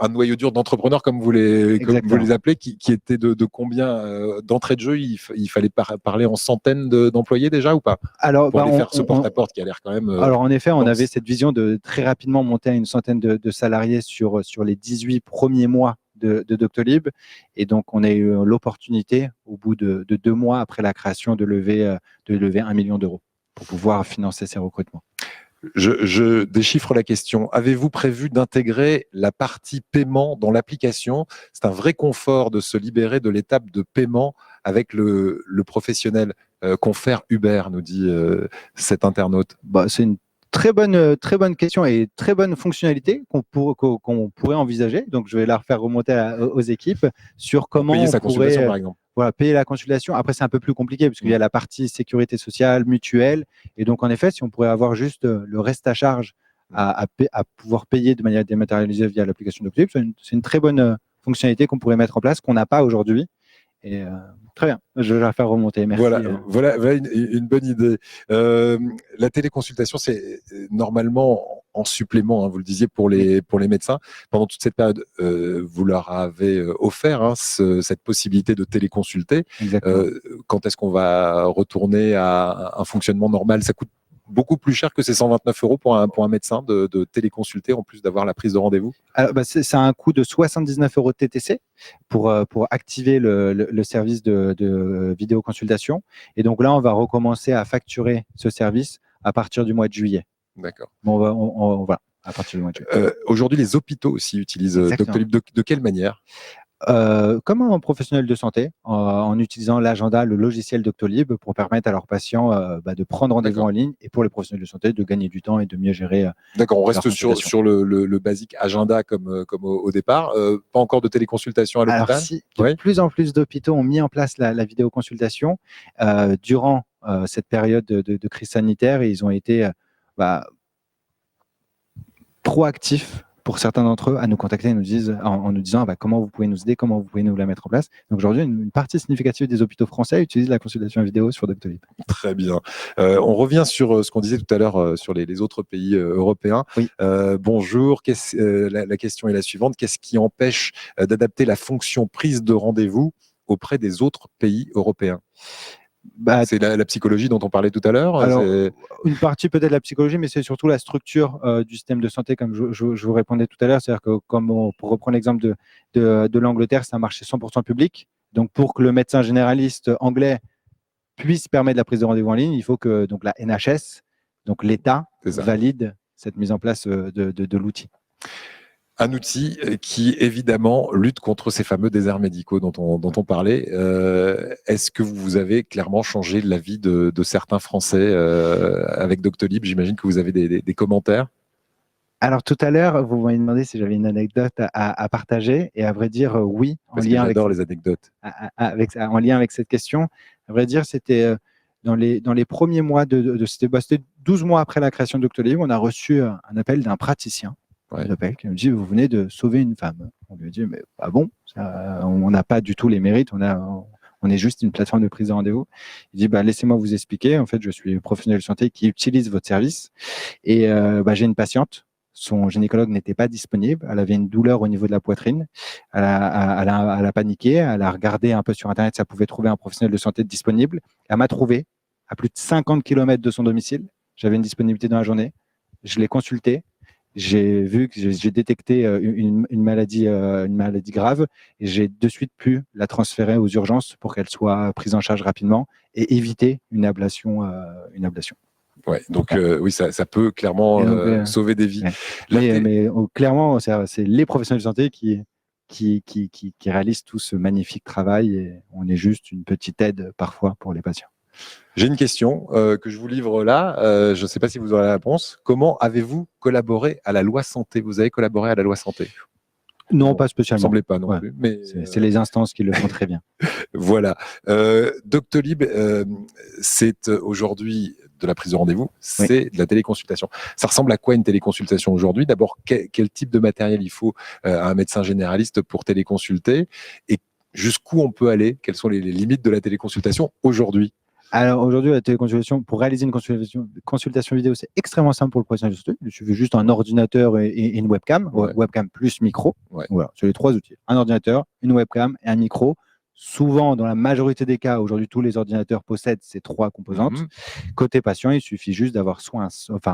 A: un noyau dur d'entrepreneurs comme vous les appelez, qui était de combien d'entrée de jeu, il fallait parler en centaines d'employés déjà ou pas?
B: Alors,
A: pour aller faire ce porte-à-porte qui a l'air quand même.
B: Alors en effet, on avait cette vision de très rapidement monter à une centaine de salariés sur les 18 premiers mois de Doctolib. Et donc, on a eu l'opportunité, au bout de 2 mois après la création, de lever 1 million d'euros pour pouvoir financer ces recrutements.
A: Je déchiffre la question. Avez-vous prévu d'intégrer la partie paiement dans l'application? C'est un vrai confort de se libérer de l'étape de paiement avec le professionnel. Confère Uber, nous dit cet internaute.
B: C'est une très bonne question et très bonne fonctionnalité qu'on pourrait envisager. Donc, je vais la refaire remonter aux équipes sur comment
A: payer
B: on
A: sa
B: pourrait
A: consultation, par exemple.
B: Voilà, payer la consultation. Après, c'est un peu plus compliqué parce qu'il y a la partie sécurité sociale, mutuelle. Et donc, en effet, si on pourrait avoir juste le reste à charge à pouvoir payer de manière dématérialisée via l'application Doctolib, c'est une très bonne fonctionnalité qu'on pourrait mettre en place, qu'on n'a pas aujourd'hui. Et très bien, je vais la faire remonter. Merci.
A: Voilà une bonne idée. La téléconsultation, c'est normalement en supplément, hein, vous le disiez, pour les médecins. Pendant toute cette période, vous leur avez offert cette possibilité de téléconsulter. Quand est-ce qu'on va retourner à un fonctionnement normal? Ça coûte beaucoup plus cher que ces 129 € pour un médecin de téléconsulter en plus d'avoir la prise de rendez-vous?
B: C'est un coût de 79 € de TTC pour activer le service de vidéoconsultation. Et donc là, on va recommencer à facturer ce service à partir du mois de juillet.
A: D'accord.
B: Voilà, à partir du mois de juillet.
A: Aujourd'hui, les hôpitaux aussi utilisent Doctolib. De quelle manière?
B: Comme un professionnel de santé, en utilisant l'agenda, le logiciel Doctolib pour permettre à leurs patients de prendre rendez-vous en ligne et pour les professionnels de santé de gagner du temps et de mieux gérer.
A: D'accord, on reste sur le basique agenda comme au départ. Pas encore de téléconsultation à l'hôpital?
B: Alors si, de plus en plus d'hôpitaux ont mis en place la vidéoconsultation durant cette période de crise sanitaire et ils ont été proactifs pour certains d'entre eux à nous contacter en nous disant comment vous pouvez nous aider, comment vous pouvez nous la mettre en place. Donc aujourd'hui, une partie significative des hôpitaux français utilisent la consultation vidéo sur Doctolib.
A: Très bien. On revient sur ce qu'on disait tout à l'heure sur les autres pays européens.
B: Oui.
A: Bonjour, la question est la suivante. Qu'est-ce qui empêche d'adapter la fonction prise de rendez-vous auprès des autres pays européens? C'est la psychologie dont on parlait tout à l'heure.
B: Alors, une partie peut-être la psychologie, mais c'est surtout la structure du système de santé, comme je vous répondais tout à l'heure. C'est-à-dire que, pour reprendre l'exemple de l'Angleterre, c'est un marché 100% public. Donc, pour que le médecin généraliste anglais puisse permettre la prise de rendez-vous en ligne, il faut que la NHS, donc l'État, valide cette mise en place de l'outil.
A: Un outil qui, évidemment, lutte contre ces fameux déserts médicaux dont on parlait. Est-ce que vous avez clairement changé la vie de certains Français avec Doctolib? J'imagine que vous avez des commentaires.
B: Alors, tout à l'heure, vous m'avez demandé si j'avais une anecdote à partager. Et à vrai dire, oui.
A: J'adore les anecdotes.
B: En lien avec cette question, à vrai dire, c'était dans les premiers mois c'était 12 mois après la création de Doctolib, on a reçu un appel d'un praticien. Qui nous dit, vous venez de sauver une femme. On lui a dit, mais bon, on n'a pas du tout les mérites, on est juste une plateforme de prise de rendez-vous. Il dit, laissez-moi vous expliquer. En fait, je suis professionnel de santé qui utilise votre service et j'ai une patiente. Son gynécologue n'était pas disponible. Elle avait une douleur au niveau de la poitrine. Elle a paniqué. Elle a regardé un peu sur Internet si elle pouvait trouver un professionnel de santé disponible. Elle m'a trouvé à plus de 50 km de son domicile. J'avais une disponibilité dans la journée. Je l'ai consulté. J'ai vu que j'ai détecté une maladie grave et j'ai de suite pu la transférer aux urgences pour qu'elle soit prise en charge rapidement et éviter une ablation.
A: Ouais, donc oui, ça peut clairement sauver des vies.
B: Mais clairement, c'est les professionnels de santé qui réalisent tout ce magnifique travail et on est juste une petite aide parfois pour les patients.
A: J'ai une question que je vous livre là. Je ne sais pas si vous aurez la réponse. Comment avez-vous collaboré à la loi santé? Vous avez collaboré à la loi santé?
B: Non,
A: Bon,
B: pas
A: il me
B: spécialement.
A: semblait pas non
B: Ouais.
A: plus. Mais
B: C'est les instances qui le font très bien.
A: voilà. Doctolib, c'est aujourd'hui de la prise de rendez-vous,
B: Oui.
A: c'est de la téléconsultation. Ça ressemble à quoi une téléconsultation aujourd'hui? D'abord, quel type de matériel il faut à un médecin généraliste pour téléconsulter? Et jusqu'où on peut aller? Quelles sont les limites de la téléconsultation aujourd'hui?
B: Alors aujourd'hui, la téléconsultation, pour réaliser une consultation vidéo, c'est extrêmement simple pour le professionnel de santé. Il suffit juste un ordinateur et une webcam,
A: Ouais.
B: webcam plus micro.
A: Ouais.
B: Voilà, c'est les 3 outils. Un ordinateur, une webcam et un micro. Souvent, dans la majorité des cas, aujourd'hui, tous les ordinateurs possèdent ces 3 composantes.
A: Mhm.
B: Côté patient, il suffit juste d'avoir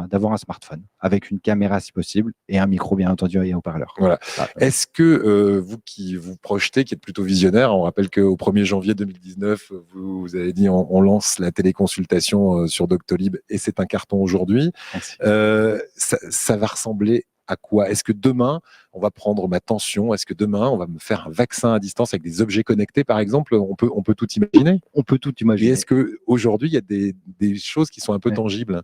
B: d'avoir un smartphone avec une caméra si possible et un micro, bien entendu, et un haut-parleur.
A: Voilà. Est-ce que vous qui vous projetez, qui êtes plutôt visionnaire, on rappelle qu'au 1er janvier 2019, vous avez dit on lance la téléconsultation sur Doctolib et c'est un carton aujourd'hui. Ça va ressembler à quoi? Est-ce que demain, on va prendre ma tension? Est-ce que demain, on va me faire un vaccin à distance avec des objets connectés, par exemple? On peut tout imaginer?
B: On peut tout
A: Et
B: imaginer.
A: est-ce qu'aujourd'hui, il y a des choses qui sont un peu tangibles?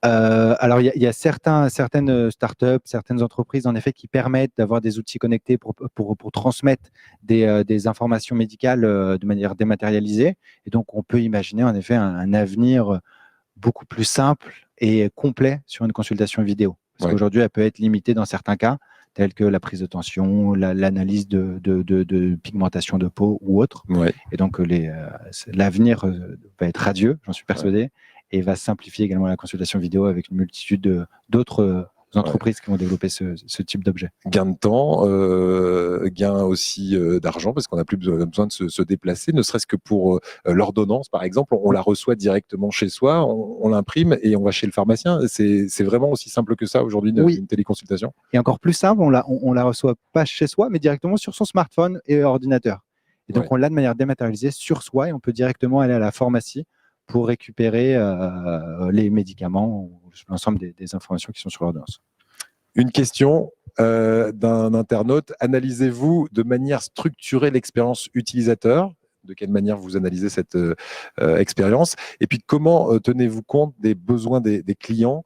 B: Alors, il y a certaines startups, certaines entreprises, en effet, qui permettent d'avoir des outils connectés pour transmettre des informations médicales de manière dématérialisée. Et donc, on peut imaginer, en effet, un avenir beaucoup plus simple et complet sur une consultation vidéo. Parce qu'aujourd'hui, elle peut être limitée dans certains cas, tels que la prise de tension, l'analyse de pigmentation de peau ou autre. Et donc, l'avenir va être radieux, j'en suis persuadé, et va simplifier également la consultation vidéo avec une multitude d'autres entreprises qui vont développer ce type d'objet.
A: Gain de temps, gain aussi d'argent, parce qu'on n'a plus besoin de se déplacer, ne serait-ce que pour l'ordonnance, par exemple, on la reçoit directement chez soi, on l'imprime et on va chez le pharmacien. C'est vraiment aussi simple que ça aujourd'hui, une téléconsultation?
B: Et encore plus simple, on la reçoit pas chez soi, mais directement sur son smartphone et ordinateur. Et donc, on l'a de manière dématérialisée sur soi et on peut directement aller à la pharmacie pour récupérer les médicaments ou l'ensemble des informations qui sont sur l'ordonnance.
A: Une question d'un internaute. Analysez-vous de manière structurée l'expérience utilisateur? De quelle manière vous analysez cette expérience? Et puis, comment tenez-vous compte des besoins des clients,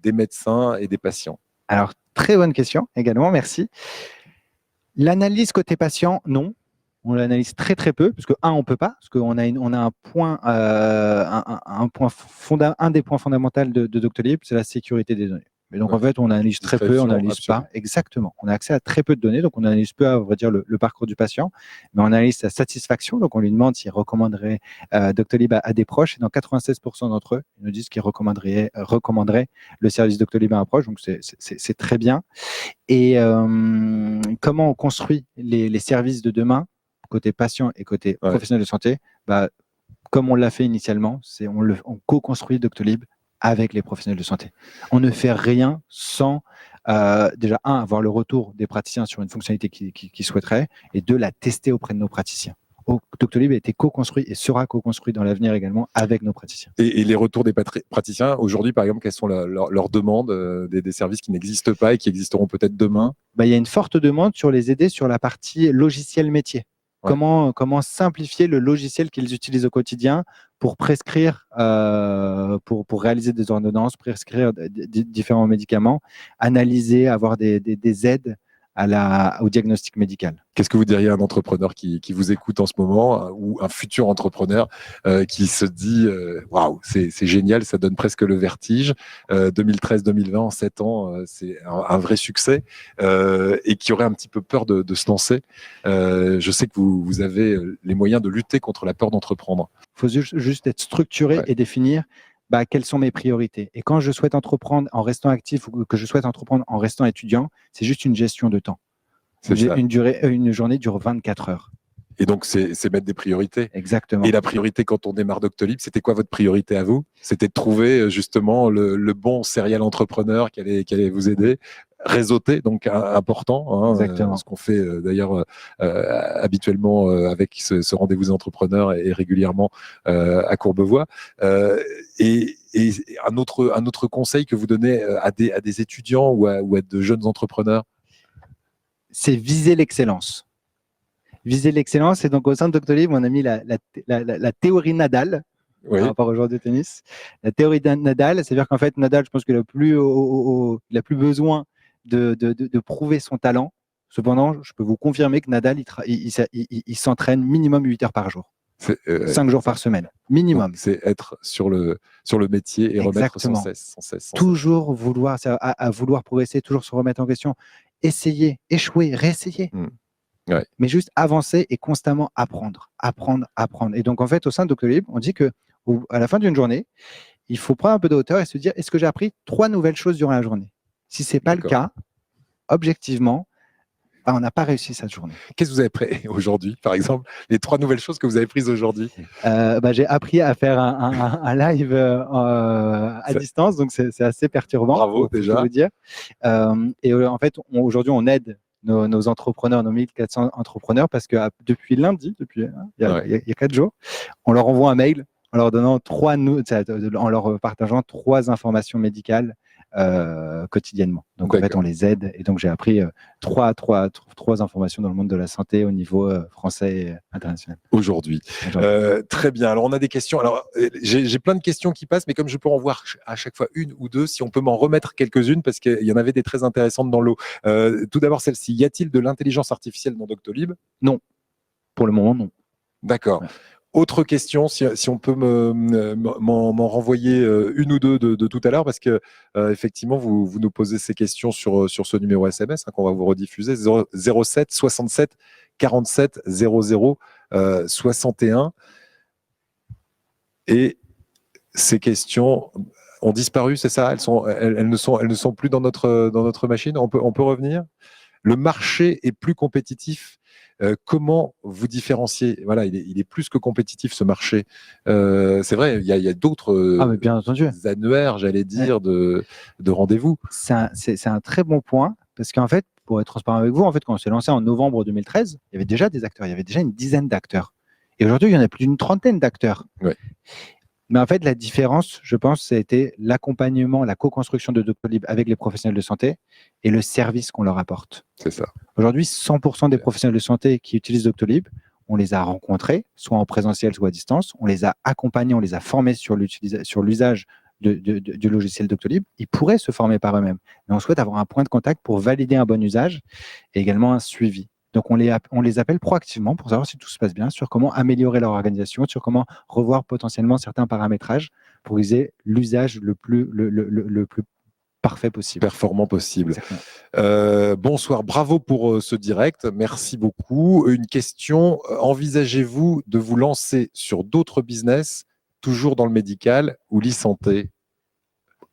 A: des médecins et des patients?
B: Alors, très bonne question également, merci. L'analyse côté patient, non. On l'analyse très très peu, parce que on peut pas, parce qu'on a un point, un des points fondamentaux de Doctolib, c'est la sécurité des données. Mais donc en fait, on analyse très peu, on n'analyse pas. Exactement. On a accès à très peu de données, donc on analyse peu, à vrai dire, le parcours du patient, mais on analyse sa satisfaction. Donc on lui demande s'il recommanderait Doctolib à des proches, et dans 96% d'entre eux, ils nous disent qu'ils recommanderaient le service Doctolib à un proche. Donc c'est très bien. Et comment on construit les services de demain, côté patient et côté professionnel de santé? Comme on l'a fait initialement, on co-construit Doctolib avec les professionnels de santé. On ne fait rien sans, déjà, avoir le retour des praticiens sur une fonctionnalité qu'ils souhaiteraient, et 2, la tester auprès de nos praticiens. Doctolib a été co-construit et sera co-construit dans l'avenir également avec nos praticiens.
A: Et les retours des praticiens, aujourd'hui, par exemple, quelles sont leurs demandes des services qui n'existent pas et qui existeront peut-être demain?
B: Il y a une forte demande sur les aider sur la partie logiciel métier. Comment simplifier le logiciel qu'ils utilisent au quotidien pour prescrire, pour réaliser des ordonnances, prescrire différents médicaments, analyser, avoir des aides au diagnostic médical.
A: Qu'est-ce que vous diriez à un entrepreneur qui vous écoute en ce moment, ou un futur entrepreneur qui se dit waouh, c'est génial, ça donne presque le vertige, 2013-2020, en 7 ans, c'est un vrai succès, et qui aurait un petit peu peur de se lancer? Je sais que vous avez les moyens de lutter contre la peur d'entreprendre.
B: Il faut juste être structuré et définir quelles sont mes priorités. Et quand je souhaite entreprendre en restant actif ou que je souhaite entreprendre en restant étudiant, c'est juste une gestion de temps. Une journée dure 24 heures.
A: Et donc, c'est mettre des priorités.
B: Exactement.
A: Et la priorité, quand on démarre Doctolib, c'était quoi votre priorité à vous? C'était de trouver justement le bon serial entrepreneur qui allait vous aider, réseauter, donc important, ce qu'on fait d'ailleurs habituellement avec ce rendez-vous des entrepreneurs et régulièrement à Courbevoie. Et un autre conseil que vous donnez à des étudiants ou à de jeunes entrepreneurs?
B: C'est viser l'excellence. Viser l'excellence, et donc au sein de Doctolib, on a mis la théorie Nadal,
A: Oui.
B: par rapport au joueur de tennis. La théorie de Nadal, c'est-à-dire qu'en fait, Nadal, je pense qu'il a plus, il a plus besoin de prouver son talent. Cependant, je peux vous confirmer que Nadal, il s'entraîne minimum 8 heures par jour. 5 jours par semaine, minimum.
A: C'est être sur le métier et remettre sans
B: Exactement.
A: cesse.
B: Toujours vouloir, à vouloir progresser, toujours se remettre en question. Essayer, échouer, réessayer.
A: Ouais.
B: Mais juste avancer et constamment apprendre. Et donc, en fait, au sein de Doctolib, on dit qu'à la fin d'une journée, il faut prendre un peu de hauteur et se dire, est-ce que j'ai appris 3 nouvelles choses durant la journée? Si ce n'est pas le cas, objectivement, on n'a pas réussi cette journée.
A: Qu'est-ce que vous avez appris aujourd'hui, par exemple? Les 3 nouvelles choses que vous avez prises aujourd'hui?
B: J'ai appris à faire un live à distance, donc c'est assez perturbant.
A: Bravo,
B: faut
A: déjà.
B: vous dire. En fait, aujourd'hui, on aide nos entrepreneurs, nos 1400 entrepreneurs, parce que depuis lundi, il y a 4 jours, on leur envoie un mail en leur donnant en leur partageant 3 informations médicales quotidiennement. Donc en fait, on les aide. Et donc j'ai appris 3 informations dans le monde de la santé au niveau français et international.
A: Aujourd'hui. Très bien. Alors on a des questions. Alors j'ai plein de questions qui passent, mais comme je peux en voir à chaque fois une ou deux, si on peut m'en remettre quelques-unes, parce qu'il y en avait des très intéressantes dans l'eau. Tout d'abord celle-ci. Y a-t-il de l'intelligence artificielle dans Doctolib?
B: Non. Pour le moment, non.
A: D'accord. Ouais. Autre question, si on peut m'en renvoyer une ou deux de tout à l'heure, parce que effectivement, vous nous posez ces questions sur ce numéro SMS qu'on va vous rediffuser, 07 67 47 00 61. Et ces questions ont disparu, c'est ça? Elles ne sont plus dans notre machine. On peut revenir? Le marché est plus compétitif. Comment vous différenciez? Voilà, il est plus que compétitif, ce marché. C'est vrai, il y a d'autres
B: bien entendu,
A: annuaires, j'allais dire, de rendez-vous.
B: C'est un très bon point, parce qu'en fait, pour être transparent avec vous, en fait, quand on s'est lancé en novembre 2013, il y avait déjà des acteurs, il y avait déjà une dizaine d'acteurs. Et aujourd'hui, il y en a plus d'une trentaine d'acteurs.
A: Ouais.
B: Mais en fait, la différence, je pense, ça a été l'accompagnement, la co-construction de Doctolib avec les professionnels de santé et le service qu'on leur apporte.
A: C'est ça.
B: Aujourd'hui, 100% des professionnels de santé qui utilisent Doctolib, on les a rencontrés, soit en présentiel, soit à distance. On les a accompagnés, on les a formés sur l'usage du logiciel Doctolib. Ils pourraient se former par eux-mêmes. Mais on souhaite avoir un point de contact pour valider un bon usage et également un suivi. Donc, on les appelle proactivement pour savoir si tout se passe bien, sur comment améliorer leur organisation, sur comment revoir potentiellement certains paramétrages pour qu'ils aient l'usage le plus parfait possible.
A: Performant possible. Bonsoir, bravo pour ce direct. Merci beaucoup. Une question, envisagez-vous de vous lancer sur d'autres business, toujours dans le médical ou l'e-santé?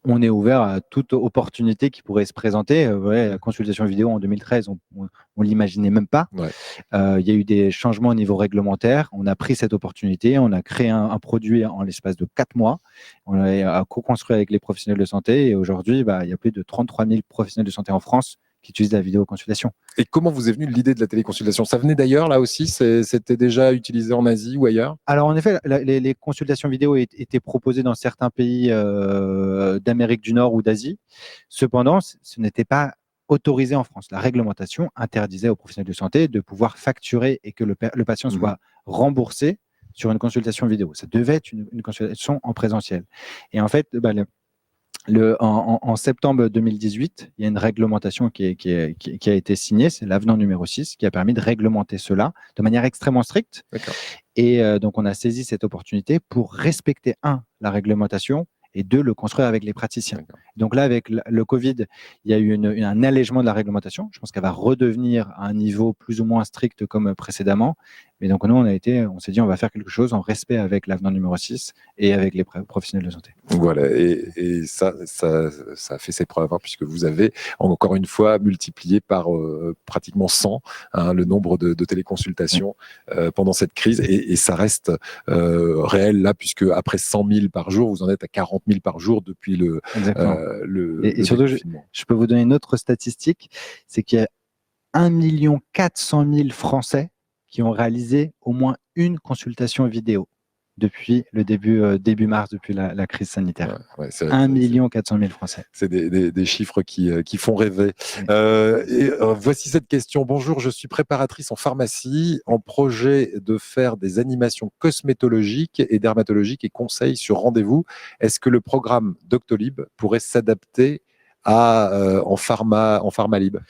B: On est ouvert à toute opportunité qui pourrait se présenter. La consultation vidéo en 2013, on l'imaginait même pas.
A: Ouais.
B: Il y a eu des changements au niveau réglementaire. On a pris cette opportunité. On a créé un produit en l'espace de 4 mois. On a co-construit avec les professionnels de santé. Et aujourd'hui, il y a plus de 33 000 professionnels de santé en France qui utilisent la vidéoconsultation.
A: Et comment vous est venue l'idée de la téléconsultation? Ça venait d'ailleurs, là aussi? C'était déjà utilisé en Asie ou ailleurs?
B: Alors, en effet, les consultations vidéo étaient proposées dans certains pays d'Amérique du Nord ou d'Asie. Cependant, ce n'était pas autorisé en France. La réglementation interdisait aux professionnels de santé de pouvoir facturer et que le patient soit remboursé sur une consultation vidéo. Ça devait être une consultation en présentiel. Et en fait, en septembre 2018, il y a une réglementation qui a été signée, c'est l'avenant numéro 6, qui a permis de réglementer cela de manière extrêmement stricte. Et donc, on a saisi cette opportunité pour respecter, la réglementation, et 2, le construire avec les praticiens. Donc là, avec le Covid, il y a eu un allègement de la réglementation. Je pense qu'elle va redevenir à un niveau plus ou moins strict comme précédemment. Mais donc, nous, on s'est dit, on va faire quelque chose en respect avec l'avenant numéro 6 et avec les professionnels de santé.
A: Voilà, et ça a fait ses preuves, puisque vous avez, encore une fois, multiplié par pratiquement 100 le nombre de téléconsultations pendant cette crise, et ça reste réel là, puisque après 100 000 par jour, vous en êtes à 40 000 par jour depuis le
B: et surtout, je peux vous donner une autre statistique, c'est qu'il y a 1 400 000 Français qui ont réalisé au moins une consultation vidéo. depuis le début mars, depuis la crise sanitaire. 1 400 000 Français.
A: C'est des chiffres qui font rêver. Voici cette question. Bonjour, je suis préparatrice en pharmacie, en projet de faire des animations cosmétologiques et dermatologiques et conseils sur rendez-vous. Est-ce que le programme Doctolib pourrait s'adapter en pharma libre?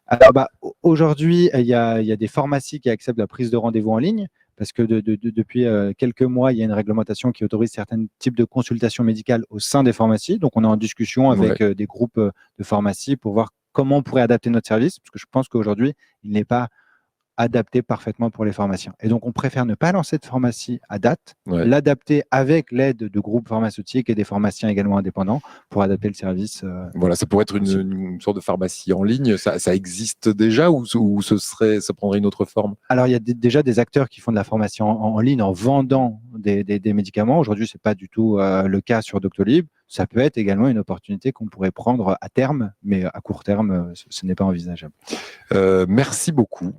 B: Alors, aujourd'hui, il y a des pharmacies qui acceptent la prise de rendez-vous en ligne parce que depuis quelques mois, il y a une réglementation qui autorise certains types de consultations médicales au sein des pharmacies. Donc, on est en discussion avec des groupes de pharmacies pour voir comment on pourrait adapter notre service, parce que je pense qu'aujourd'hui, il n'est pas adapté parfaitement pour les pharmaciens. Et donc, on préfère ne pas lancer de pharmacie à date, l'adapter avec l'aide de groupes pharmaceutiques et des pharmaciens également indépendants pour adapter le service.
A: Voilà, ça pourrait être une sorte de pharmacie en ligne. Ça existe déjà ou ça prendrait une autre forme?
B: Alors, il y a déjà des acteurs qui font de la pharmacie en ligne en vendant des médicaments. Aujourd'hui, ce n'est pas du tout le cas sur Doctolib. Ça peut être également une opportunité qu'on pourrait prendre à terme, mais à court terme, ce n'est pas envisageable.
A: Merci beaucoup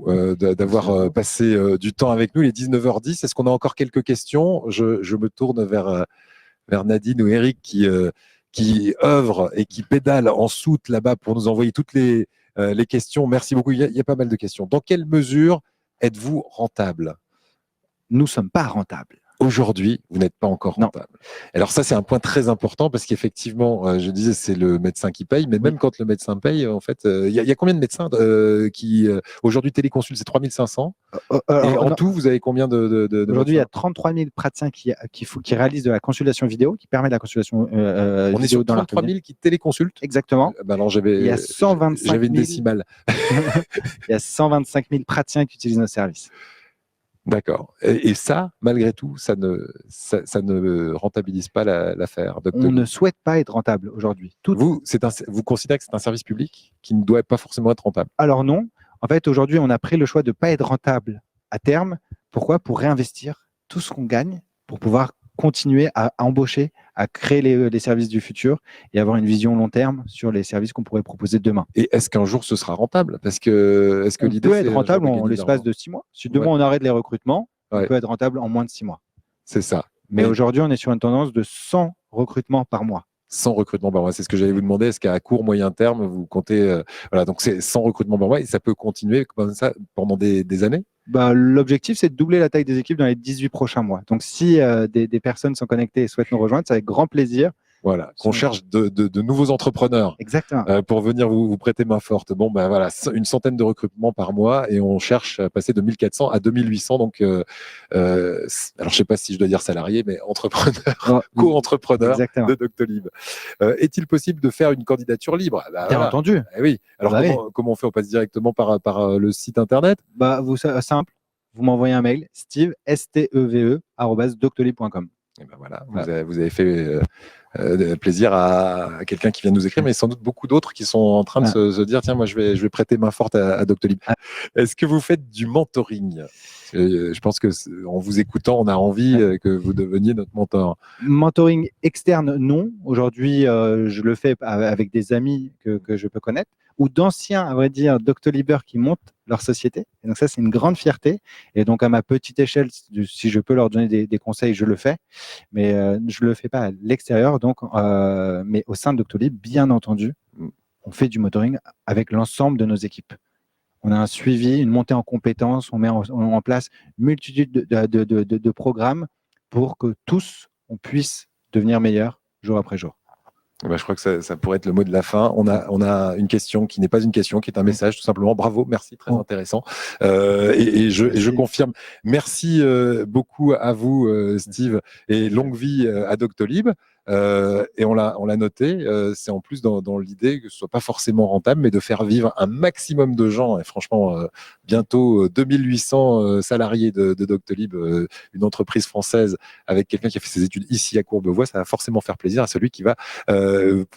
A: d'avoir passé du temps avec nous. Il est 19h10. Est-ce qu'on a encore quelques questions? Je me tourne vers Nadine ou Eric qui œuvrent et qui pédalent en soute là-bas pour nous envoyer toutes les questions. Merci beaucoup. Il y a pas mal de questions. Dans quelle mesure êtes-vous rentable?
B: Nous ne sommes pas rentables.
A: Aujourd'hui, vous n'êtes pas encore rentable. Alors ça, c'est un point très important parce qu'effectivement, je disais, c'est le médecin qui paye, mais même quand le médecin paye, en fait, il y a combien de médecins qui, aujourd'hui, téléconsultent, c'est 3500. Et en tout, vous avez combien de
B: Aujourd'hui, il y a 33 000 praticiens qui réalisent de la consultation vidéo, qui permet de la consultation
A: On est sur 33 000 qui téléconsultent?
B: Exactement.
A: Alors,
B: il y a 125 000...
A: J'avais une décimale.
B: Il y a 125 000 praticiens qui utilisent nos services.
A: D'accord. Et ça, malgré tout, ça ne rentabilise pas l'affaire.
B: On ne souhaite pas être rentable aujourd'hui.
A: Vous considérez que c'est un service public qui ne doit pas forcément être rentable?
B: Alors non. En fait, aujourd'hui, on a pris le choix de ne pas être rentable à terme. Pourquoi? Pour réinvestir tout ce qu'on gagne, pour pouvoir continuer à embaucher, à créer les services du futur et avoir une vision long terme sur les services qu'on pourrait proposer demain.
A: Et est-ce qu'un jour ce sera rentable? Est-ce que l'idée
B: peut être rentable en l'espace de 6 mois. Si demain on arrête les recrutements, on peut être rentable en moins de 6 mois.
A: C'est ça.
B: Mais aujourd'hui, on est sur une tendance de 100 recrutements par mois.
A: 100 recrutements par mois, c'est ce que j'allais vous demander. Est-ce qu'à court, moyen terme, vous comptez voilà, donc c'est 100 recrutements par mois et ça peut continuer comme ça pendant des années?
B: L'objectif, c'est de doubler la taille des équipes dans les 18 prochains mois. Donc, si des personnes sont connectées et souhaitent nous rejoindre, c'est avec grand plaisir.
A: Voilà, qu'on cherche de nouveaux entrepreneurs.
B: Exactement.
A: Pour venir vous prêter main forte. Bon, voilà, une centaine de recrutements par mois et on cherche à passer de 1400 à 2800. Donc, alors je sais pas si je dois dire salarié, mais entrepreneur, co-entrepreneur de Doctolib. Est-il possible de faire une candidature libre?
B: Bien entendu.
A: Oui. Alors, comment on fait? On passe directement par le site internet?
B: Simple. Vous m'envoyez un mail, Steve, steve, @doctolib.com.
A: Et voilà, vous avez fait plaisir à quelqu'un qui vient de nous écrire, mais sans doute beaucoup d'autres qui sont en train de se dire tiens, moi je vais prêter main forte à Doctolib. Est-ce que vous faites du mentoring? Je pense que en vous écoutant, on a envie que vous deveniez notre mentor. Mentoring
B: externe, non. Aujourd'hui, je le fais avec des amis que je peux connaître ou d'anciens, à vrai dire, Doctolibers qui montent leur société. Et donc ça, c'est une grande fierté. Et donc à ma petite échelle, si je peux leur donner des conseils, je le fais. Mais je ne le fais pas à l'extérieur. Donc, mais au sein de Doctolib, bien entendu, on fait du mentoring avec l'ensemble de nos équipes. On a un suivi, une montée en compétences, on met en place une multitude de programmes pour que tous, on puisse devenir meilleurs jour après jour.
A: Je crois que ça pourrait être le mot de la fin. On a une question qui n'est pas une question, qui est un message tout simplement. Bravo, merci, très intéressant. Et je confirme. Merci beaucoup à vous, Steve, et longue vie à Doctolib. Et on l'a noté, c'est en plus dans l'idée que ce soit pas forcément rentable, mais de faire vivre un maximum de gens. Et franchement, bientôt 2800 salariés de Doctolib, une entreprise française avec quelqu'un qui a fait ses études ici à Courbevoie, ça va forcément faire plaisir à celui qui va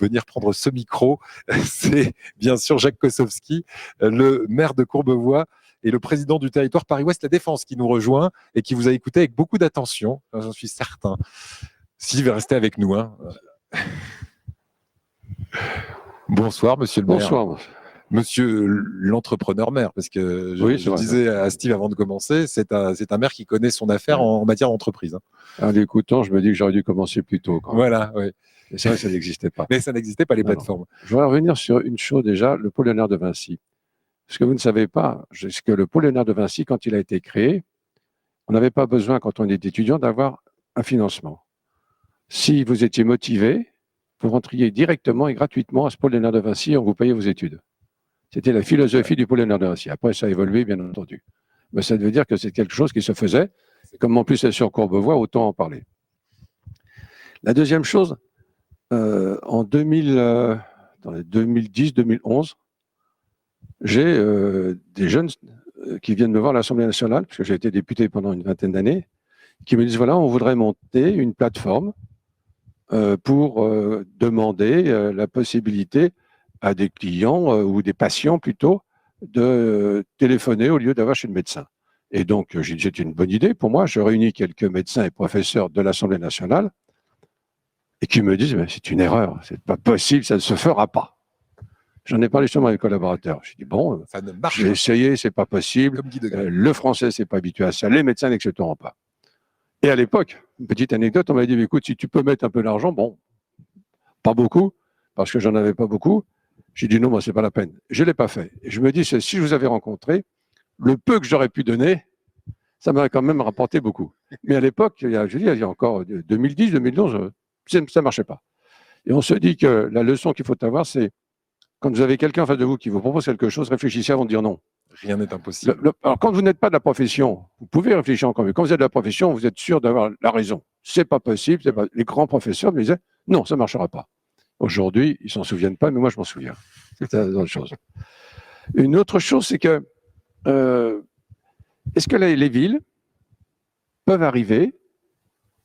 A: venir prendre ce micro. C'est bien sûr Jacques Kosowski, le maire de Courbevoie et le président du territoire Paris-Ouest La Défense qui nous rejoint et qui vous a écouté avec beaucoup d'attention, j'en suis certain. Steve, restez avec nous. Bonsoir, monsieur le maire.
C: Bonsoir.
A: Monsieur l'entrepreneur maire, parce que
C: Oui,
A: je
C: vrai.
A: disais à Steve avant de commencer, c'est un maire qui connaît son affaire en matière d'entreprise.
C: En l'écoutant, je me dis que j'aurais dû commencer plus tôt. Quand même.
A: Voilà, oui.
C: Et c'est vrai que ça n'existait pas.
A: Mais ça n'existait pas, les
C: Non,
A: plateformes.
C: non. Je voudrais revenir sur une chose déjà, le pôle Léonard de Vinci. Ce que vous ne savez pas, c'est que le pôle Léonard de Vinci, quand il a été créé, on n'avait pas besoin, quand on était étudiant, d'avoir un financement. Si vous étiez motivé, vous rentriez directement et gratuitement à ce pôle Léonard de Vinci et on vous payait vos études. C'était la philosophie du pôle Léonard de Vinci. Après, ça a évolué, bien entendu. Mais ça veut dire que c'est quelque chose qui se faisait. Comme en plus c'est sur Courbevoie, autant en parler. La deuxième chose, en 2010-2011, j'ai des jeunes qui viennent me voir à l'Assemblée nationale, parce que j'ai été député pendant une vingtaine d'années, qui me disent, voilà, on voudrait monter une plateforme pour demander la possibilité à des clients ou des patients plutôt de téléphoner au lieu d'avoir chez le médecin. Et donc, j'ai dit, c'est une bonne idée pour moi. Je réunis quelques médecins et professeurs de l'Assemblée nationale et qui me disent, mais c'est une erreur, c'est pas possible, ça ne se fera pas. J'en ai parlé justement avec les collaborateurs. J'ai dit, bon,
A: Ça ne marche
C: j'ai essayé, c'est pas possible.
A: comme Guy Degrelle.
C: Le français, c'est pas habitué à ça. Les médecins n'accepteront pas. Et à l'époque, une petite anecdote, on m'a dit, écoute, si tu peux mettre un peu d'argent, bon, pas beaucoup, parce que j'en avais pas beaucoup. J'ai dit non, moi, c'est pas la peine. Je l'ai pas fait. Et je me dis, si je vous avais rencontré, le peu que j'aurais pu donner, ça m'aurait quand même rapporté beaucoup. Mais à l'époque, il y a encore 2010, 2011, ça marchait pas. Et on se dit que la leçon qu'il faut avoir, c'est quand vous avez quelqu'un en face de vous qui vous propose quelque chose, réfléchissez avant de dire non.
A: Rien n'est impossible.
C: Alors, quand vous n'êtes pas de la profession, vous pouvez réfléchir encore mieux. Quand vous êtes de la profession, vous êtes sûr d'avoir la raison. C'est pas possible. Les grands professeurs me disaient non, ça marchera pas. Aujourd'hui, ils s'en souviennent pas, mais moi, je m'en souviens. C'est une autre chose. Une autre chose, c'est que est-ce que les villes peuvent arriver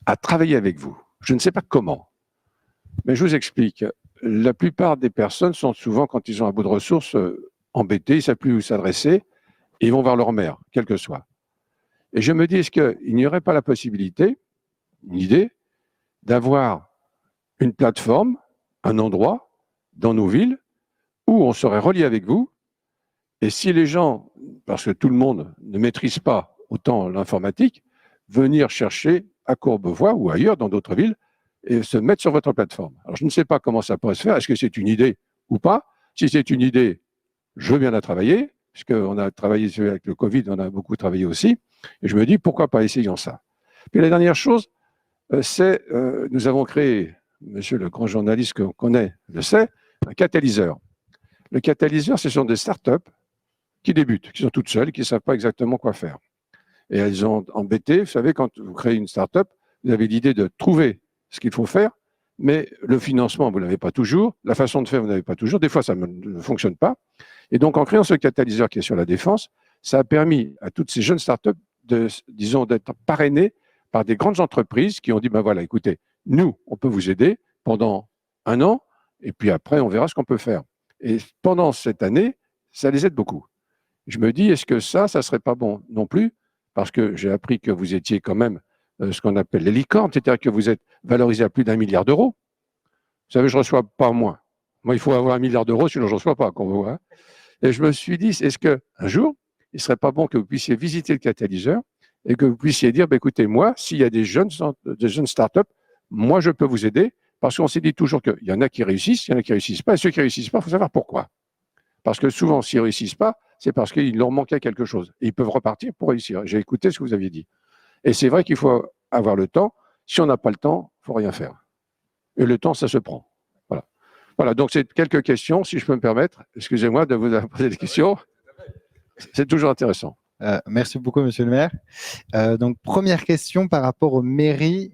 C: à travailler avec vous? Je ne sais pas comment, mais je vous explique. La plupart des personnes sont souvent, quand ils ont un bout de ressources, embêtés, ils ne savent plus où s'adresser, et ils vont voir leur maire, quel que soit. Et je me dis, est-ce qu'il n'y aurait pas la possibilité, une idée, d'avoir une plateforme, un endroit dans nos villes où on serait relié avec vous, et si les gens, parce que tout le monde ne maîtrise pas autant l'informatique, venir chercher à Courbevoie ou ailleurs dans d'autres villes et se mettre sur votre plateforme. Alors je ne sais pas comment ça pourrait se faire, est-ce que c'est une idée ou pas? Si c'est une idée, je veux bien la travailler, puisqu'on a travaillé avec le Covid, on a beaucoup travaillé aussi, et je me dis pourquoi pas essayons ça. Puis la dernière chose, c'est nous avons créé, monsieur le grand journaliste qu'on connaît le sait, un catalyseur. Le catalyseur, ce sont des startups qui débutent, qui sont toutes seules, qui ne savent pas exactement quoi faire. Et elles ont embêté, vous savez, quand vous créez une startup, vous avez l'idée de trouver ce qu'il faut faire, mais le financement, vous ne l'avez pas toujours, la façon de faire, vous n'avez pas toujours, des fois, ça ne fonctionne pas. Et donc, en créant ce catalyseur qui est sur la défense, ça a permis à toutes ces jeunes startups d'être parrainées par des grandes entreprises qui ont dit, ben voilà, écoutez, nous, on peut vous aider pendant 1 an, et puis après, on verra ce qu'on peut faire. Et pendant cette année, ça les aide beaucoup. Je me dis, est-ce que ça serait pas bon non plus? Parce que j'ai appris que vous étiez quand même ce qu'on appelle les licornes, c'est-à-dire que vous êtes valorisé à plus d'1 milliard d'euros. Vous savez, je ne reçois pas moins. Moi, il faut avoir 1 milliard d'euros, sinon je ne reçois pas, qu'on voit. Et je me suis dit, est-ce qu'un jour, il ne serait pas bon que vous puissiez visiter le catalyseur et que vous puissiez dire, écoutez, moi, s'il y a des jeunes startups, moi, je peux vous aider, parce qu'on s'est dit toujours qu'il y en a qui réussissent, il y en a qui ne réussissent pas, et ceux qui ne réussissent pas, il faut savoir pourquoi. Parce que souvent, s'ils ne réussissent pas, c'est parce qu'il leur manquait quelque chose. Et ils peuvent repartir pour réussir. J'ai écouté ce que vous aviez dit. Et c'est vrai qu'il faut avoir le temps. Si on n'a pas le temps, il ne faut rien faire. Et le temps, ça se prend. Voilà. Voilà, donc c'est quelques questions, si je peux me permettre. Excusez-moi de vous poser des questions. C'est toujours intéressant.
B: Merci beaucoup, monsieur le maire. Donc, première question par rapport aux mairies.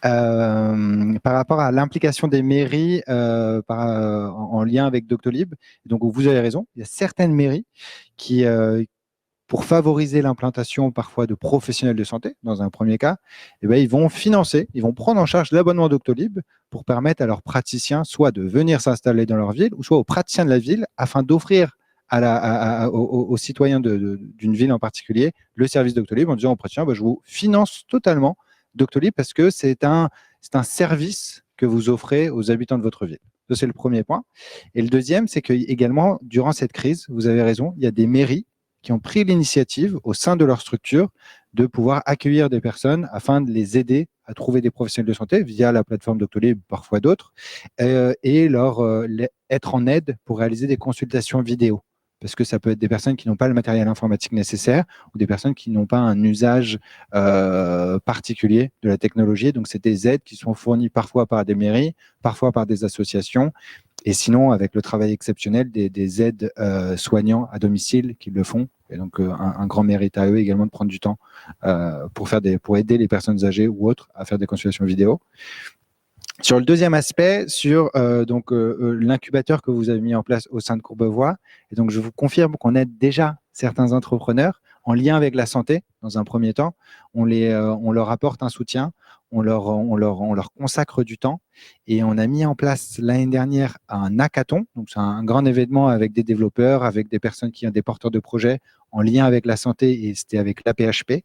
B: Par rapport à l'implication des mairies en lien avec Doctolib. Donc, vous avez raison, il y a certaines mairies qui, pour favoriser l'implantation parfois de professionnels de santé, dans un premier cas, eh bien, ils vont financer, ils vont prendre en charge l'abonnement Doctolib pour permettre à leurs praticiens soit de venir s'installer dans leur ville, ou soit aux praticiens de la ville, afin d'offrir aux citoyens d'une ville en particulier le service Doctolib en disant aux praticiens, je vous finance totalement Doctolib parce que c'est un service que vous offrez aux habitants de votre ville. Ça, c'est le premier point. Et le deuxième, c'est que également, durant cette crise, vous avez raison, il y a des mairies qui ont pris l'initiative au sein de leur structure de pouvoir accueillir des personnes afin de les aider à trouver des professionnels de santé via la plateforme Doctolib, parfois d'autres, et être en aide pour réaliser des consultations vidéo. Parce que ça peut être des personnes qui n'ont pas le matériel informatique nécessaire ou des personnes qui n'ont pas un usage particulier de la technologie. Donc, c'est des aides qui sont fournies parfois par des mairies, parfois par des associations, et sinon, avec le travail exceptionnel des aides soignants à domicile qui le font. Et donc, un grand mérite à eux également de prendre du temps pour aider les personnes âgées ou autres à faire des consultations vidéo. Sur le deuxième aspect, sur l'incubateur que vous avez mis en place au sein de Courbevoie, et donc je vous confirme qu'on aide déjà certains entrepreneurs en lien avec la santé. Dans un premier temps, on leur apporte un soutien, on leur consacre du temps, et on a mis en place l'année dernière un hackathon. Donc c'est un grand événement avec des développeurs, avec des personnes qui ont des porteurs de projets en lien avec la santé, et c'était avec l'AP-HP.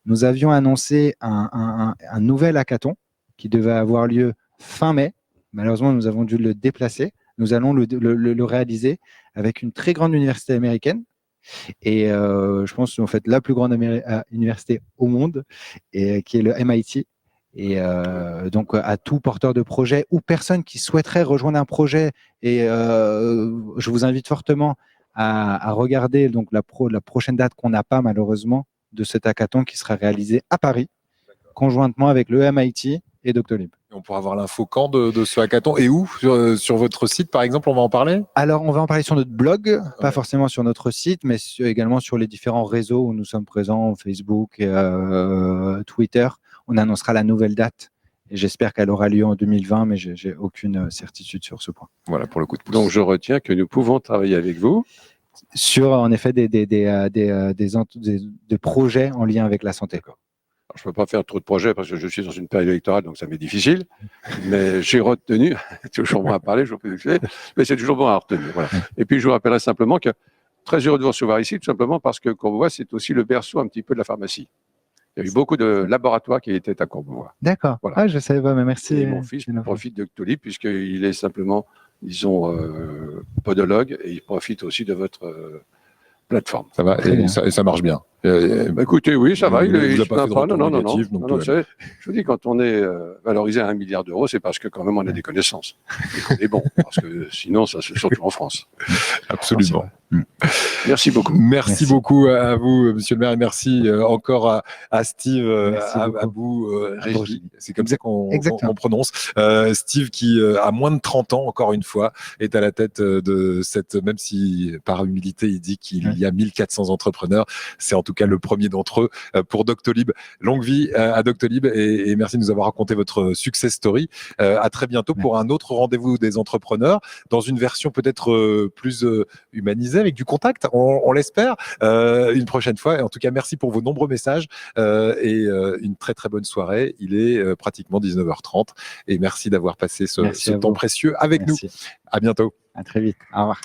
B: Nous avions annoncé un nouvel hackathon qui devait avoir lieu fin mai. Malheureusement, nous avons dû le déplacer. Nous allons le réaliser avec une très grande université américaine. Et je pense en fait la plus grande université au monde, et qui est le MIT. Et donc à tout porteur de projet ou personne qui souhaiterait rejoindre un projet. Et je vous invite fortement à regarder donc la prochaine date qu'on n'a pas malheureusement de cet hackathon qui sera réalisé à Paris, conjointement avec le MIT et Doctolib.
A: On pourra avoir l'info quand de ce hackathon et où sur votre site, par exemple, on va en parler?
B: Alors, on va en parler sur notre blog, pas forcément sur notre site, mais également sur les différents réseaux où nous sommes présents, Facebook, Twitter. On annoncera la nouvelle date et j'espère qu'elle aura lieu en 2020, mais j'ai aucune certitude sur ce point.
A: Voilà, pour le coup de pouce.
C: Donc, je retiens que nous pouvons travailler avec vous
B: sur, en effet, des projets en lien avec la santé.
C: Alors, je ne peux pas faire trop de projets parce que je suis dans une période électorale, donc ça m'est difficile. Mais j'ai retenu, toujours bon à parler, je vous prie, mais c'est toujours bon à retenir. Voilà. Et puis, je vous rappellerai simplement que très heureux de vous recevoir ici, tout simplement parce que Courbevoie, c'est aussi le berceau un petit peu de la pharmacie. Il y a eu beaucoup de laboratoires qui étaient à Courbevoie.
B: D'accord.
C: Voilà.
B: Ah, je ne savais pas, mais merci.
C: Et mon fils profite de Doctolib puisqu'il est simplement, disons, podologue et il profite aussi de votre plateforme.
A: Ça va, et ça marche bien.
C: Écoutez, oui, ça va. Il
A: vous a pas fait de retour
C: non.
A: négatif, donc tout va bien.
C: Je vous dis, quand on est valorisé à 1 milliard d'euros, c'est parce que quand même on a des connaissances. On est bon, parce que sinon, ça c'est surtout en France.
A: Absolument.
C: Merci beaucoup.
A: Merci beaucoup à vous, monsieur le maire, et merci encore à Steve, à vous, Régie. C'est comme ça qu'on prononce. Steve qui, a moins de 30 ans, encore une fois, est à la tête de cette, même si par humilité, il dit qu'il y a 1400 entrepreneurs, c'est en tout cas le premier d'entre eux pour Doctolib. Longue vie à Doctolib et merci de nous avoir raconté votre success story. À très bientôt pour un autre rendez-vous des entrepreneurs dans une version peut-être plus humanisée avec du contact, on l'espère, une prochaine fois. Et en tout cas, merci pour vos nombreux messages et une très très bonne soirée. Il est pratiquement 19h30 et merci d'avoir passé ce temps précieux avec nous. À bientôt.
B: À très vite. Au revoir.